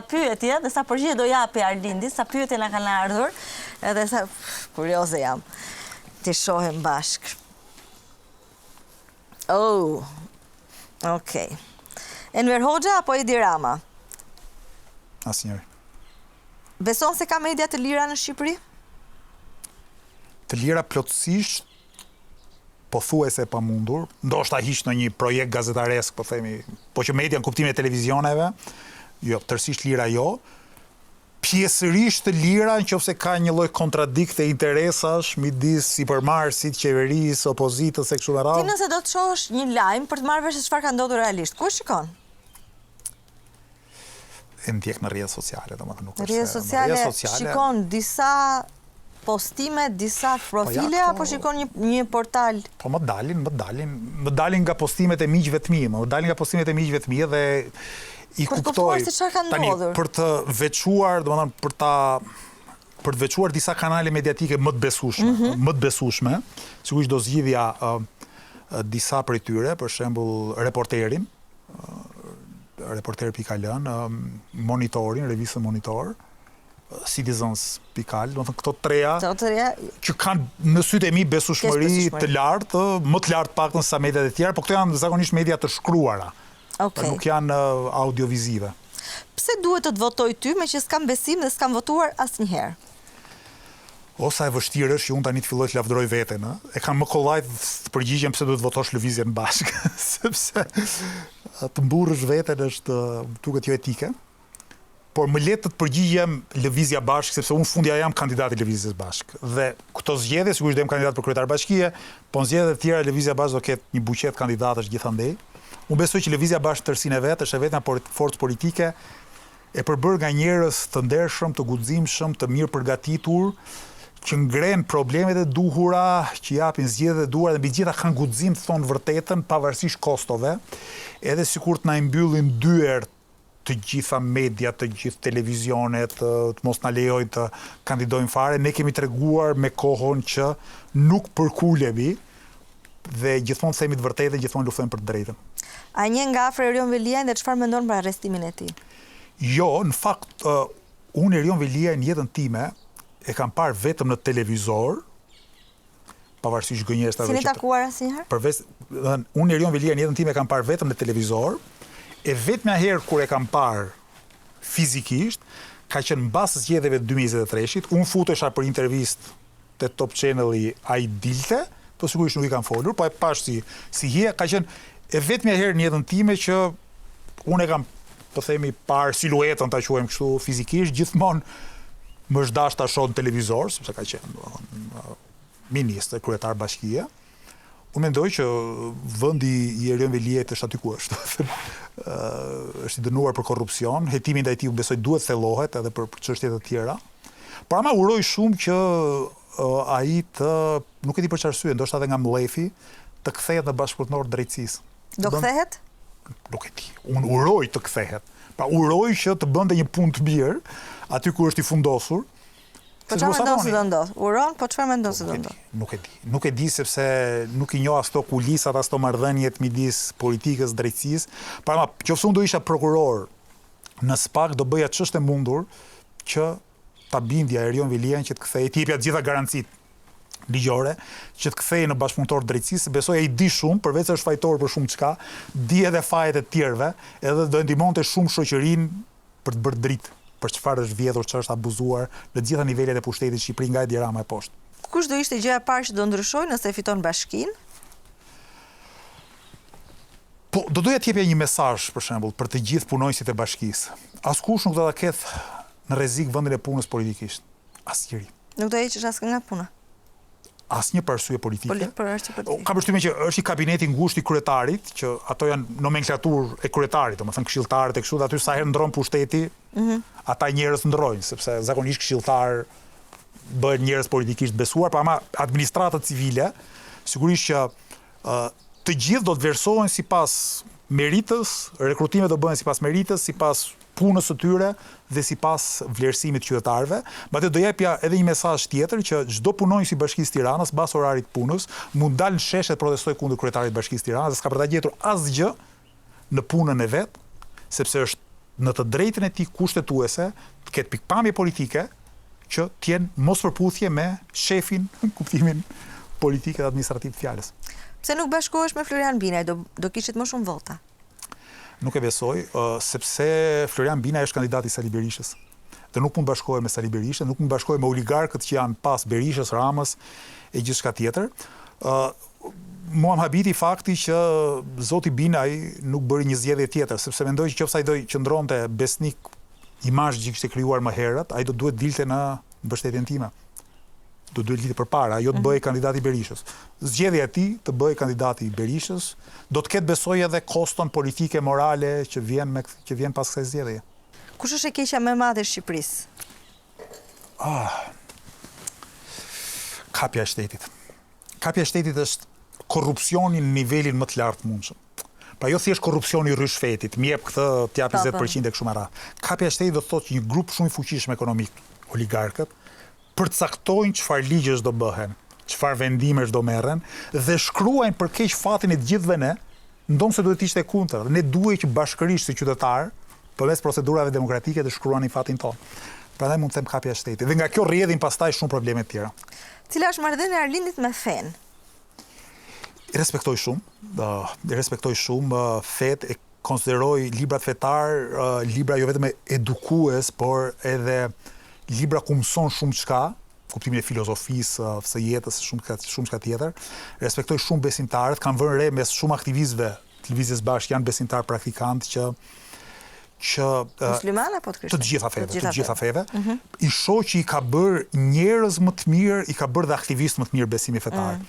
pyetje dhe sa përgjigje do japi Arlindi, sa pyetje na kanë ardhur, edhe sa kurioze jam. Ti shohim bashk. Oh. Okej. Enver Hoxha apo Edi Rama? Asnjëri. Beson se ka media të lira në Shqipëri? Të lira plotësisht, pothuajse e pamundur, ndoshta hiq në një projekt gazetaresk, po themi, po që media në kuptimin e televizioneve, jo, tërësisht lira jo. Pjesërisht të lira nëse ka një lloj kontradikte interesash midis sipërmarrësit, qeverisë, opozitës e kështu me radhë. Ti nëse do të shohësh një lajm për të marrë vesh se çfarë ka ndodhur realisht, ku shikon? E ndjek në rrjetet sociale, domethënë nuk është. Rrjetet sociale shikon disa postime, disa profile, apo shikon një portal? Po më dalin nga postimet e miqve të mi, dhe i kuptoj. Tani për të veçuar, domethënë për të veçuar disa kanale mediatike më të besueshme, sigurisht do zgjidhja disa prej tyre, për shembull Reporterin, Reporter.al, Monitorin, revistën Monitor, Citizens.al, do të thënë këto treja që kanë në sytë e mi besueshmëri të lartë, më të lartë paktën se sa mediat e tjera, por këto janë zakonisht media të shkruara. Nuk janë audiovizive. Pse duhet të votoj ty me që s'kam besim dhe s'kam votuar asnjëherë? Osa e vështirë është që unë tani të filloj të lavdëroj veten, e kam më kollaj të përgjigjem pse duhet të votosh lëvizjen bashkë, sepse të mburrësh veten është duket jo etike. Por më letë të përgjigjem lëvizja bashkë, sepse unë fundja jam kandidat i lëvizjes bashkë. Dhe këto zgjedhje, sigurisht jam kandidat për kryetar bashkie, po në zgjedhjet e tjera lëvizja bashkë do ketë një buqet kandidatësh gjithandej. Unë besoj që lëvizja bashkë tërsinë e vet është e vetmja forcë politike e përbërë nga njerëz të ndershëm, të guximshëm, të mirë përgatitur, që ngren problemet e duhura, që japin zgjedhjet e duhura dhe mbi gjitha kanë guxim të thonë vërtetën pavarësisht kostove, edhe sikur të na i mbyllin dyer të gjitha media, të gjithë televizionet, të mos na lejojnë të kandidojmë fare. Ne kemi treguar me kohën që nuk përkulemi dhe gjithmonë themi të vërtetën, gjithmonë luftojmë për të drejtën. A njeh nga afër Erion Veliajn dhe çfarë mendon për arrestimin e tij? Jo, në fakt, unë Erion Veliajn në jetën time e kam parë vetëm në televizor, pavarësisht gënjeshtave. Si ne takuar asnjëherë? Unë Erion Veliajn në jetën time e kam parë vetëm në televizor, e vetmja herë kur e kam parë fizikisht, ka qenë mbas zgjedhjeve të 2023-shit, unë futesha për intervistë te Top Channel-i ai dilte, po sigurisht nuk i kam folur, po e pash si hije, ka qenë e vetmja herë në jetën time që unë e kam, po themi, parë siluetën, ta quajmë kështu fizikisht, gjithmonë më është dashur ta shoh në televizor, sepse ka qenë ministër, kryetar bashkie. Unë mendoj që vendi i Erion Veliajt është aty ku është. Është i dënuar për korrupsion, hetimi ndaj tij besoj duhet thellohet edhe për çështje të tjera. Por ama uroj shumë që ai të, nuk e di për çfarë arsye, ndoshta edhe nga mlefi, të kthehet në bashkëpunëtor të drejtësisë. Do kthehet? Nuk e di. Unë uroj të kthehet. Pra uroj që të bënte një punë të mirë aty ku është i fundosur. Po çfarë mendon se do ndodh? Uron, po çfarë mendon se do ndodh? Nuk e di. Nuk e di sepse nuk i njoh as to kulisat, as to marrëdhëniet midis politikës, drejtësisë. Pra, qoftë unë do isha prokuror, në SPAK do bëja ç'është e mundur që ta bindja Erion Veliajn që të kthejë, të jepja të gjitha garancitë ligjore që të kthejë në bashkëpunëtor të drejtësisë. Besoj ai di shumë, përveç se është fajtor për shumë çka, di edhe fajet e tjerëve, edhe do ndihmonte shumë shoqërinë për të bërë dritë, për çfarë është vjedhur, çfarë është abuzuar në të gjitha nivelet e pushtetit në Shqipëri nga Edi Rama e poshtë. Kush do ishte gjëja e parë që do ndryshojë nëse fiton bashkinë? Po, do doja të jepja një mesazh për shembull për të gjithë punonjësit e bashkisë. Askush nuk do ta ketë në rrezik vendin e punës politikisht. Asnjëri. Nuk do heqësh asnjë nga puna. Asnjë për arsye politike. Ka përshtypjen që është i kabineti ngushtë i kryetarit, që ato janë nomenklaturë e kryetarit, domethënë këshilltarët e kështu, aty sa herë ndron pushteti, ata njerëz ndrojnë, sepse zakonisht këshilltar bëhen njerëz politikisht besuar, por ama administrata civile, sigurisht që të gjithë do të vlerësohen sipas meritës, rekrutimet do bëhen sipas meritës, sipas punës së tyre dhe sipas vlerësimit të qytetarëve. Madje do jepja edhe një mesazh tjetër që çdo punonjës i Bashkisë Tiranës mbas orarit të punës mund dalë në sheshe të protestojë kundër kryetarit të Bashkisë Tiranës, dhe s'ka për ta gjetur asgjë në punën e vet, sepse është në të drejtën e tij kushtetuese të ketë pikpamje politike që të jenë mos përputhje me shefin në kuptimin politik dhe administrativ të fjalës. Pse nuk bashkohesh me Florian Binaj, do kishit më shumë vota? Nuk e besoj, sepse Florian Binaj është kandidati i Sali Berishës. Dhe nuk mund bashkohet me Sali Berishën, nuk mund bashkohet me oligarkët që janë pas Berishës, Ramës e gjithçka tjetër. Mua më habiti fakti që zoti Binaj nuk bëri një zgjedhje tjetër, sepse mendoj që nëse ai do qëndronte besnik imazh që kishte krijuar më herët, ai do duhet dilte në mbështetjen time. Do duhet litë përpara, ajo të bëhej kandidati i Berishës. Zgjedhja e tij të bëhej kandidati i Berishës, do të ketë besoj edhe koston politike, morale që vjen pas kësaj zgjedhjeje. Kush është e keqja më e madhe e Shqipërisë? Kapja e shtetit. Kapja e shtetit është korrupsioni në nivelin më të lartë mundshëm. Pra jo thjesht korrupsioni i rryshfetit, më jep këtë, të jap 20% e kështu me radhë. Kapja e shtetit do të thotë që një grup shumë i fuqishëm ekonomik, oligarkët, përcaktojnë çfarë ligjesh do bëhen, çfarë vendimesh do merren dhe shkruajnë për keq fatin e të gjithëve ne, ndonë duhet të ishte kundër. Ne duhet që bashkërisht si qytetar, përmes procedurave demokratike të shkruani fatin tonë. Prandaj mund të them kapja e shtetit. Dhe nga kjo rrjedhin pastaj shumë probleme të tjera. Cila është marrëdhënia e Arlindit me fen? I respektoj shumë, fet e konsideroj librat fetar, libra jo vetëm edukues, por edhe libra ku mëson shumë çka, kuptimin e filozofisë, së jetës, shumë çka tjetër. Respektoj shumë besimtarët, kam vënë re mes shumë aktivistëve të Lëvizjes Bashkë janë besimtar praktikantë që musliman apo të krishterë? Të gjitha feve. I shoh që i ka bërë njerëz më të mirë, i ka bërë dhe aktivistë më të mirë besimi fetar.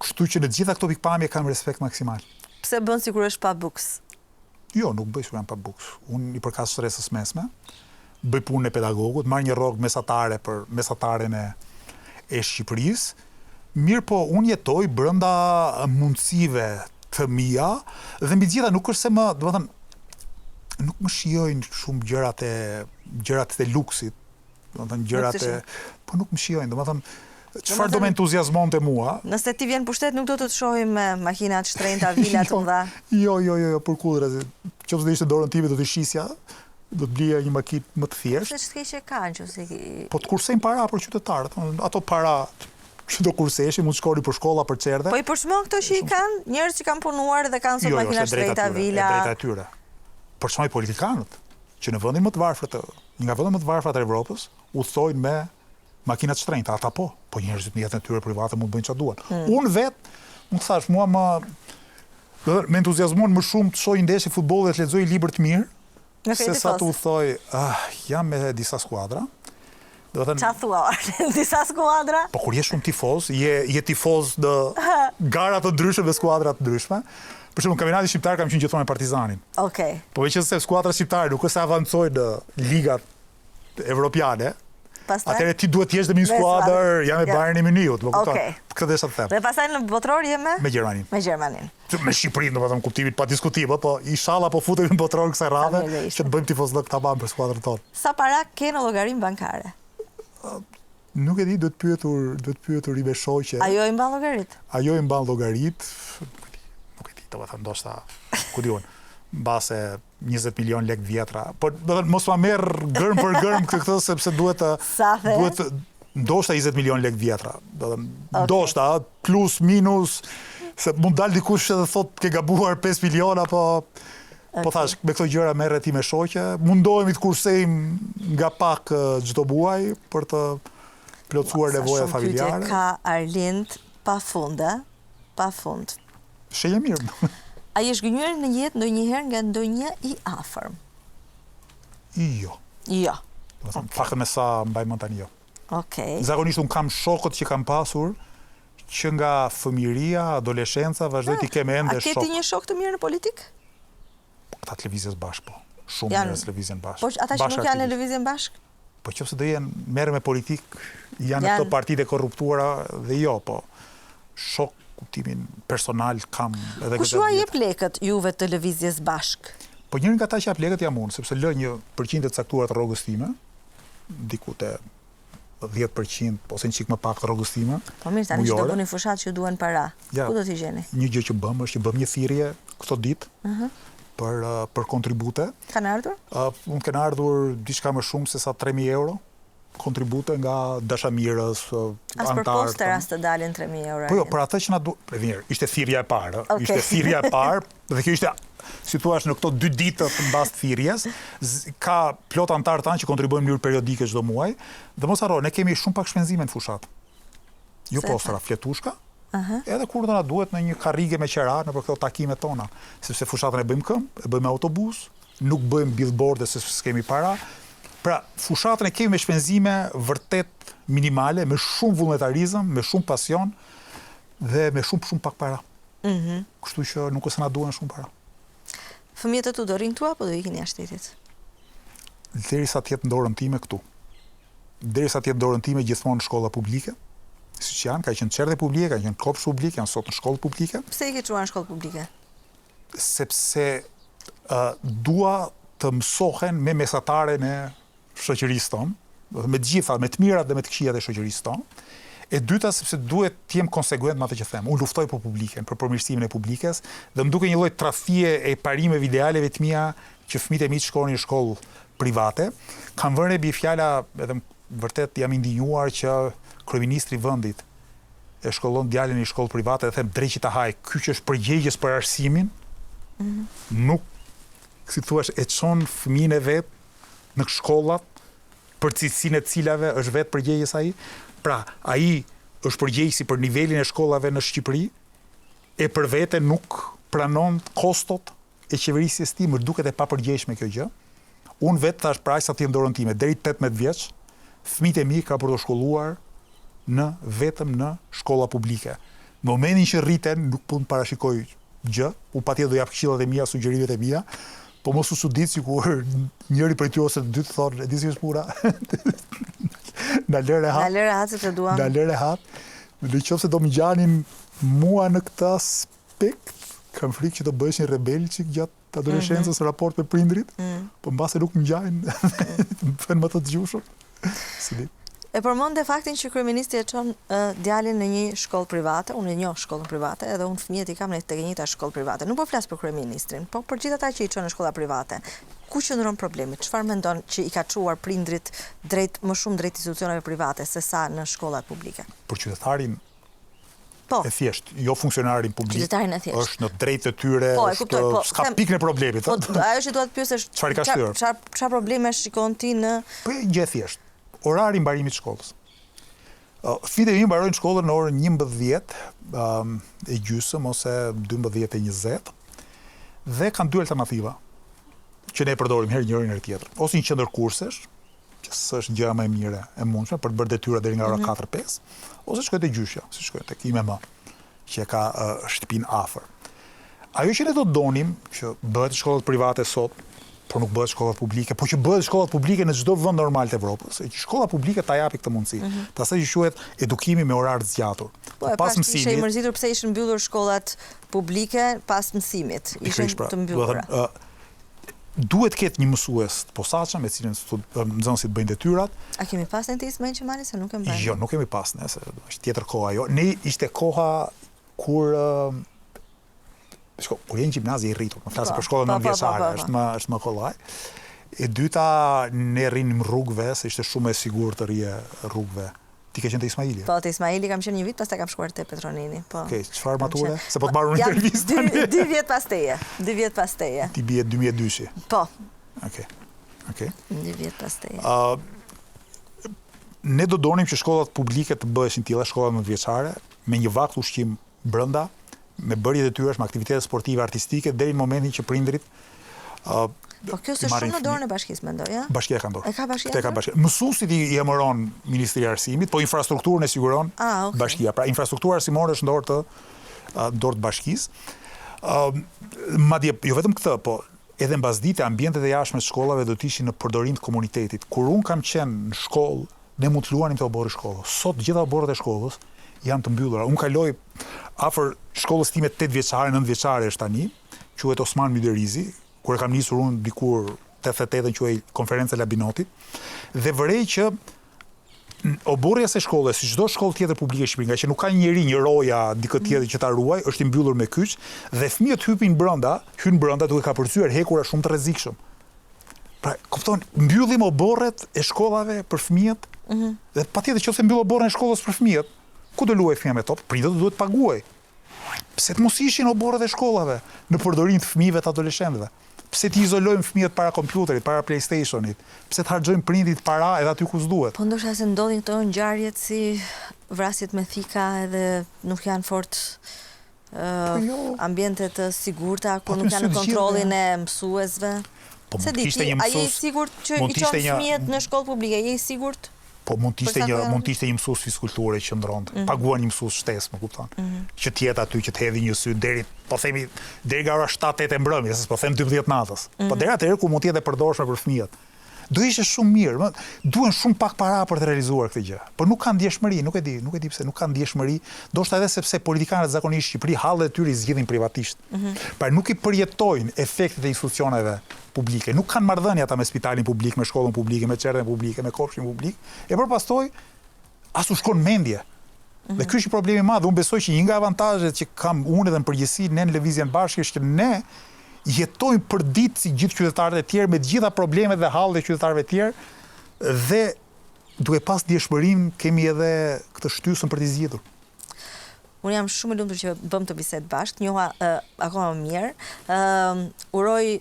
Kështu që në të gjitha këto pikpamje kam respekt maksimal. Pse bën sikur është pa buks? Jo, nuk bëj sikur jam pa buks. Unë i përkas stresës mesme. Bëj punën e pedagogut, marr një rrogë mesatare për mesataren e Shqipërisë, mirë po unë jetoj brenda mundësive të mia dhe mbi gjitha nuk është se më, domethënë, nuk më shijojnë shumë gjërat e luksit, domethënë gjërat e, po nuk më shijojnë, domethënë çfarë do më entuziazmonte mua? Nëse ti vjen pushtet nuk do të shohim me makinat shtrenjta, vila të mëdha. Jo, për kundër, nëse do ishte dorën time do të shisja, do të blija një makinë më të thjeshtë. Se ç'ke që kanë nëse Po të kursejnë para për qytetarët, ato para që do kurseshin, mund të shkoni për shkolla, për çerdhe. Po i përshmon këto që i kanë njerëz që kanë punuar dhe kanë sot makina shtrenjta, vila. Jo, është drejta e tyre. Përshmoj politikanët që në vendin më të varfër nga vendet më të varfra të Evropës, udhtojnë me makinat shtrenjta, ata po njerëzit në jetën e tyre private mund të bëjnë çfarë duan. Unë vetë, mund të thash, mua më entuziazmon më shumë të shoh ndeshje futbolli dhe të lexoj libra të mirë, se sa të udhtoj, jam me disa skuadra. Qa thua, disa skuadra? Po kur je shumë tifoz, je tifoz në gara të ndryshme dhe skuadra të ndryshme. Për shembull, kampionati shqiptar kam qenë gjithmonë me Partizanin. Okej. Po veçse skuadra shqiptare nuk është se avancojnë në ligat evropiane. Atëherë ti duhet të jesh në një skuadër, jam me Bayern Munichut, më kupton. Këtë desha të them. Dhe pastaj në botror je me Gjermaninë. Me Gjermaninë. Me Shqipërinë, domethënë kuptimit pa diskutim, po inshallah po futemi në botror kësaj radhe që të bëjmë tifozllëk tamam për skuadrën tonë. Sa para ke në llogarinë bankare? Nuk e di, duhet pyetur i me shoqe. Ajo i mban llogarit? Ajo i mban llogarit. Nuk e di, domethënë ndoshta ku diun. Mbase 20 milion lek vjetra. Po mos ma merr gërm për gërm këtë sepse duhet ndoshta 20 milion lek vjetra. Ndoshta plus minus se mund dal dikush edhe thot ke gabuar 5 miliona, po thash me këto gjëra merret ti me shoqe, mundohemi të kursejmë nga pak çdo muaj për të plotësuar nevojat familjare. Ka Arlind pafund. Shenjë mirë. A je zgënjur në jetë ndonjëherë nga ndonjë i afërm? Jo. Faktë me sa mbaj mend tani jo. Okej. Zakonisht un kam shokët që kam pasur që nga fëmiria, adoleshenca, vazhdoj t'i kem ende shok. A ke ti një shok të mirë në politikë? Këta të lëvizjes bashkë, po. Shumë njerëz lëvizjen bashkë. Po ata që nuk janë në lëvizjen bashkë? Po nëse do jenë merren me politikë, janë në këto partitë e korruptuara dhe jo, po shok kuptimin personal kam edhe këtë. Kush ju jep lekët juve të lëvizjes bashk? Po njërin nga ata që jap lekët jam unë, sepse lë një përqindje të caktuar të rrogës time, diku te 10% ose një çik më pak të rrogës time. Po mirë, tani që do bëni fushat që duan para. Ku do t'i gjeni? Një gjë që bëm është që bëm një thirrje këto ditë për kontribute. Kanë ardhur? Mund kanë ardhur diçka më shumë se sa 3.000 euro. Kontribute nga dashamirës, antarë. As për poster as të dalin 3.000 euro. Po jo, për atë që na duhet, mirë, ishte thirrja e parë, ishte thirrja e parë, dhe kjo ishte, si thua, në këto 2 ditë mbas thirrjes, ka plot antarë tanë që kontribuojnë në mënyrë periodike çdo muaj, dhe mos harro, ne kemi shumë pak shpenzime në fushat. Jo postera, fletushka, edhe kur do na duhet në një karrige me qera në për këto takimet tona, sepse fushatën e bëjmë këmbë, e bëjmë autobus, nuk bëjmë billboarde se s'kemi para. Pra, fushatën e kemi me shpenzime vërtet minimale, me shumë vullnetarizëm, me shumë pasion dhe me shumë pak para. Kështu që nuk është na duhen shumë para. Fëmijët e tu do rrinë këtu apo do ikin jashtë shtetit? Derisa të jetë në dorën time këtu. Derisa të jetë në dorën time gjithmonë në shkolla publike. Siç janë, ka qenë çerdhe publike, ka qenë kopsh publike, janë sot në shkollë publike. Pse i ke çuar në shkollë publike? Sepse dua të mësohen me mesataren e shoqërisë tonë, me të gjitha, me të mirat dhe me të këqijat e shoqërisë tonë. E dyta, sepse duhet të jem konsekuent me atë që them. Unë luftoj për publiken, për përmirësimin e publikes, dhe më duke një lloj trafie e parimeve idealeve të mia që fëmijët e mi të shkonin në shkollë private. Kam vënë mbi fjala, edhe vërtet jam i ndinjuar që kryeministri i vendit e shkollon djalin në shkollë private dhe them drejt ta haj, ky që është përgjegjës për arsimin, nuk, si thua, e çon fëmijën e vet në shkollat për cilësinë e cilave është vetë përgjegjës ai. Pra, ai është përgjegjësi për nivelin e shkollave në Shqipëri e për vete nuk pranon kostot e qeverisjes tim, më duket e papërgjegjshme kjo gjë. Unë vetë thash pra sa të jem dorën time, deri 18 vjeç, fëmijët e mi ka për të shkolluar vetëm në shkolla publike. Në momentin që rriten, nuk mund të parashikoj gjë, unë patjetër do jap këshillat e mia, sugjerimet e mia, po mos u çudit sikur njëri prej tyre ose të dy të thonë, e di si është puna. Na lë rehat. Na lë rehat se të duam. Na lë rehat. Në qoftë se do më ngjanin mua në këtë aspekt, kam frikë që të bëhesh një rebel çik gjatë adoleshencës raport me prindrit, po mbase nuk më ngjajnë, më bën më të dëgjueshëm. Si di. E përmend faktin që kryeministri e çon djalin në një shkollë private, unë e njoh shkollën private, edhe unë fëmijët i kam në tek e njëjta shkollë private. Nuk po flas për kryeministrin, po për gjithë ata që i çon në shkolla private. Ku qëndron problemi? Çfarë mendon që i ka çuar prindrit më shumë drejt institucioneve private se sa në shkollat publike? Për qytetarin Po. e thjesht, jo funksionarin publik. Qytetarin e thjesht. Është në drejtë të tyre, Po, e kuptoj, po, s'ka pikë në problemit. Po, ajo që dua të pyes është Çfarë ka shtyr? çfarë probleme shikon ti në Po gjë e thjesht. Orari i mbarimit të shkollës. Fëmijët e mi mbarojnë shkollën në orën 11 e gjysmë ose 12:20 dhe kanë dy alternativa që ne e përdorim herë njërin herë tjetër. Ose një qendër kursesh, që s'është gjëja më e mirë e mundshme për të bërë detyra deri nga ora 4-5, ose shkoj te gjyshja, si shkoj tek IMM, që ka shtëpinë afër. Ajo që ne do të donim që bëhet në shkollat private sot, por nuk bëhet shkollat publike, po që bëhet shkollat publike në çdo vend normal të Evropës, që shkolla publike ta japi këtë mundësi. Të asaj që quhet edukimi me orar të zgjatur. Po pas mësimit. Ishte i mërzitur pse ishin mbyllur shkollat publike pas mësimit. Ishin të mbyllura. Duhet të ketë një mësues të posaçëm me cilin nxënësit bëjnë detyrat. A kemi pas në tisë më Qemali se nuk e mbaj? Jo, nuk kemi pas ne, se është tjetër koha ajo. Ne ishte koha kur kur jenë gjimnazi i rritur, më flasë për shkollën nënvjeçare, është më kollaj. E dyta, ne rrinim rrugëve, se ishte shumë e sigurt të rrije rrugëve. Ti ke qenë te Ismaili? Po, te Ismaili kam qenë një vit, pastaj kam shkuar te Petronini. Po. Okej, çfarë mature? Se po të marrë një intervistë. 2 vjet pas teje. 2 vjet pas teje. Ti bie 2002-shi. Po. Okej. 2 vjet pas teje. Ne do donim që shkollat publike të bëheshin tilla, shkollat nënvjeçare, me një vakt ushqim brenda, me bërje detyrash, me aktivitete sportive, artistike, deri në momentin që prindrit po kjo se shumë në dorën e bashkisë, mendoj, ja? Bashkia ka dorë. E ka bashkia? Te ka bashkia. Mësuesit i emëron Ministri i Arsimit, po infrastrukturën e siguron bashkia. Pra infrastruktura arsimore është në dorë të bashkisë. Madje jo vetëm këtë, po edhe mbasdite ambientet e jashtme të shkollave do të ishin në përdorim të komunitetit. Kur un kam qenë në shkollë, ne mund të luanim te oborri i shkollës. Sot gjitha oborret e shkollës janë të mbyllura. Un kaloj afër shkollës time 8 vjeçare, 9 vjeçare është tani, quhet Osman Myderizi, kur e kam nisur unë dikur 88-ën quhej konferenca e Labinotit, dhe vërej që oborrja e shkollës, si çdo shkollë tjetër publike në Shqipëri, nga që nuk ka një roja dikë tjetër që ta ruaj, është i mbyllur me kyç dhe fëmijët hyn brenda duke ka përcyer hekura shumë të rrezikshëm. Pra, kupton, mbyllim oborret e shkollave për fëmijët, dhe patjetër nëse mbyll oborren e shkollës për fëmijët, ku do luaj fëmia me top? Prindët duhet të paguaj. Pse të mos ishin oborret e shkollave në përdorim të fëmijëve të adoleshentëve? Pse ti izolojmë fëmijët para kompjuterit, para PlayStationit? Pse të harxojmë prindit para edhe aty ku s'duhet? Po ndoshta se ndodhin këto ngjarjet si vrasjet me thika edhe nuk janë fort ambiente të sigurta, kur nuk janë kontrollin e mësuesve. Po se di ti, a je i sigurt që i çon fëmijët në shkollë publike? Je i sigurt? Po mund të ishte një mësues fizikulture që ndronte. Paguan një mësues shtesë, më kupton. Që të jetë aty, që të hedhë një sy deri, po themi, deri nga ora 7-8 e mbrëmjes, po them 12 natës. Po deri atëherë ku mund të jetë e përdorshme për fëmijët. Do ishte shumë mirë, duhen shumë pak para për të realizuar këtë gjë. Por nuk kanë ndjeshmëri, nuk e di pse nuk kanë ndjeshmëri, ndoshta edhe sepse politikanët zakonisht në Shqipëri hallet e tyre i zgjidhin privatisht. Pra nuk i përjetojnë efektet e institucioneve publike. Nuk kanë marrëdhënie ata me spitalin publik, me shkollën publike, me çerdhen publike, me kopshtin publik, e përpastoj as u shkon mendje. Dhe ky është problemi i madh. Unë besoj që një nga avantazhet që kam unë edhe në përgjithësi ne në Lëvizjen Bashkë është që ne jetojmë për ditë si gjithë qytetarët e tjerë me të gjitha problemet dhe hallet e qytetarëve të tjerë dhe duke pas ndjeshmërinë kemi edhe këtë shtysën për të zgjedhur. Unë jam shumë e lumtur që bëm të bisedë bashkë, njoha akoma më mirë. Uroj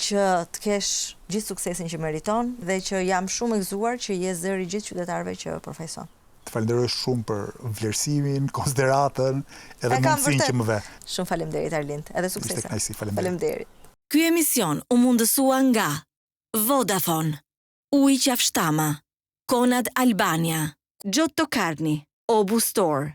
që të kesh gjithë suksesin që meriton dhe që jam shumë e gëzuar që je zëri i gjithë qytetarëve që përfaqëson. Të falenderoj shumë për vlerësimin, konsideratën edhe mundësinë që më ve. Shumë faleminderit Arlind, edhe suksese. Faleminderit. Ky emision u mundësua nga Vodafone, Ujë Qafshtama, Konad Albania, Gjotto Karni, Obu Store,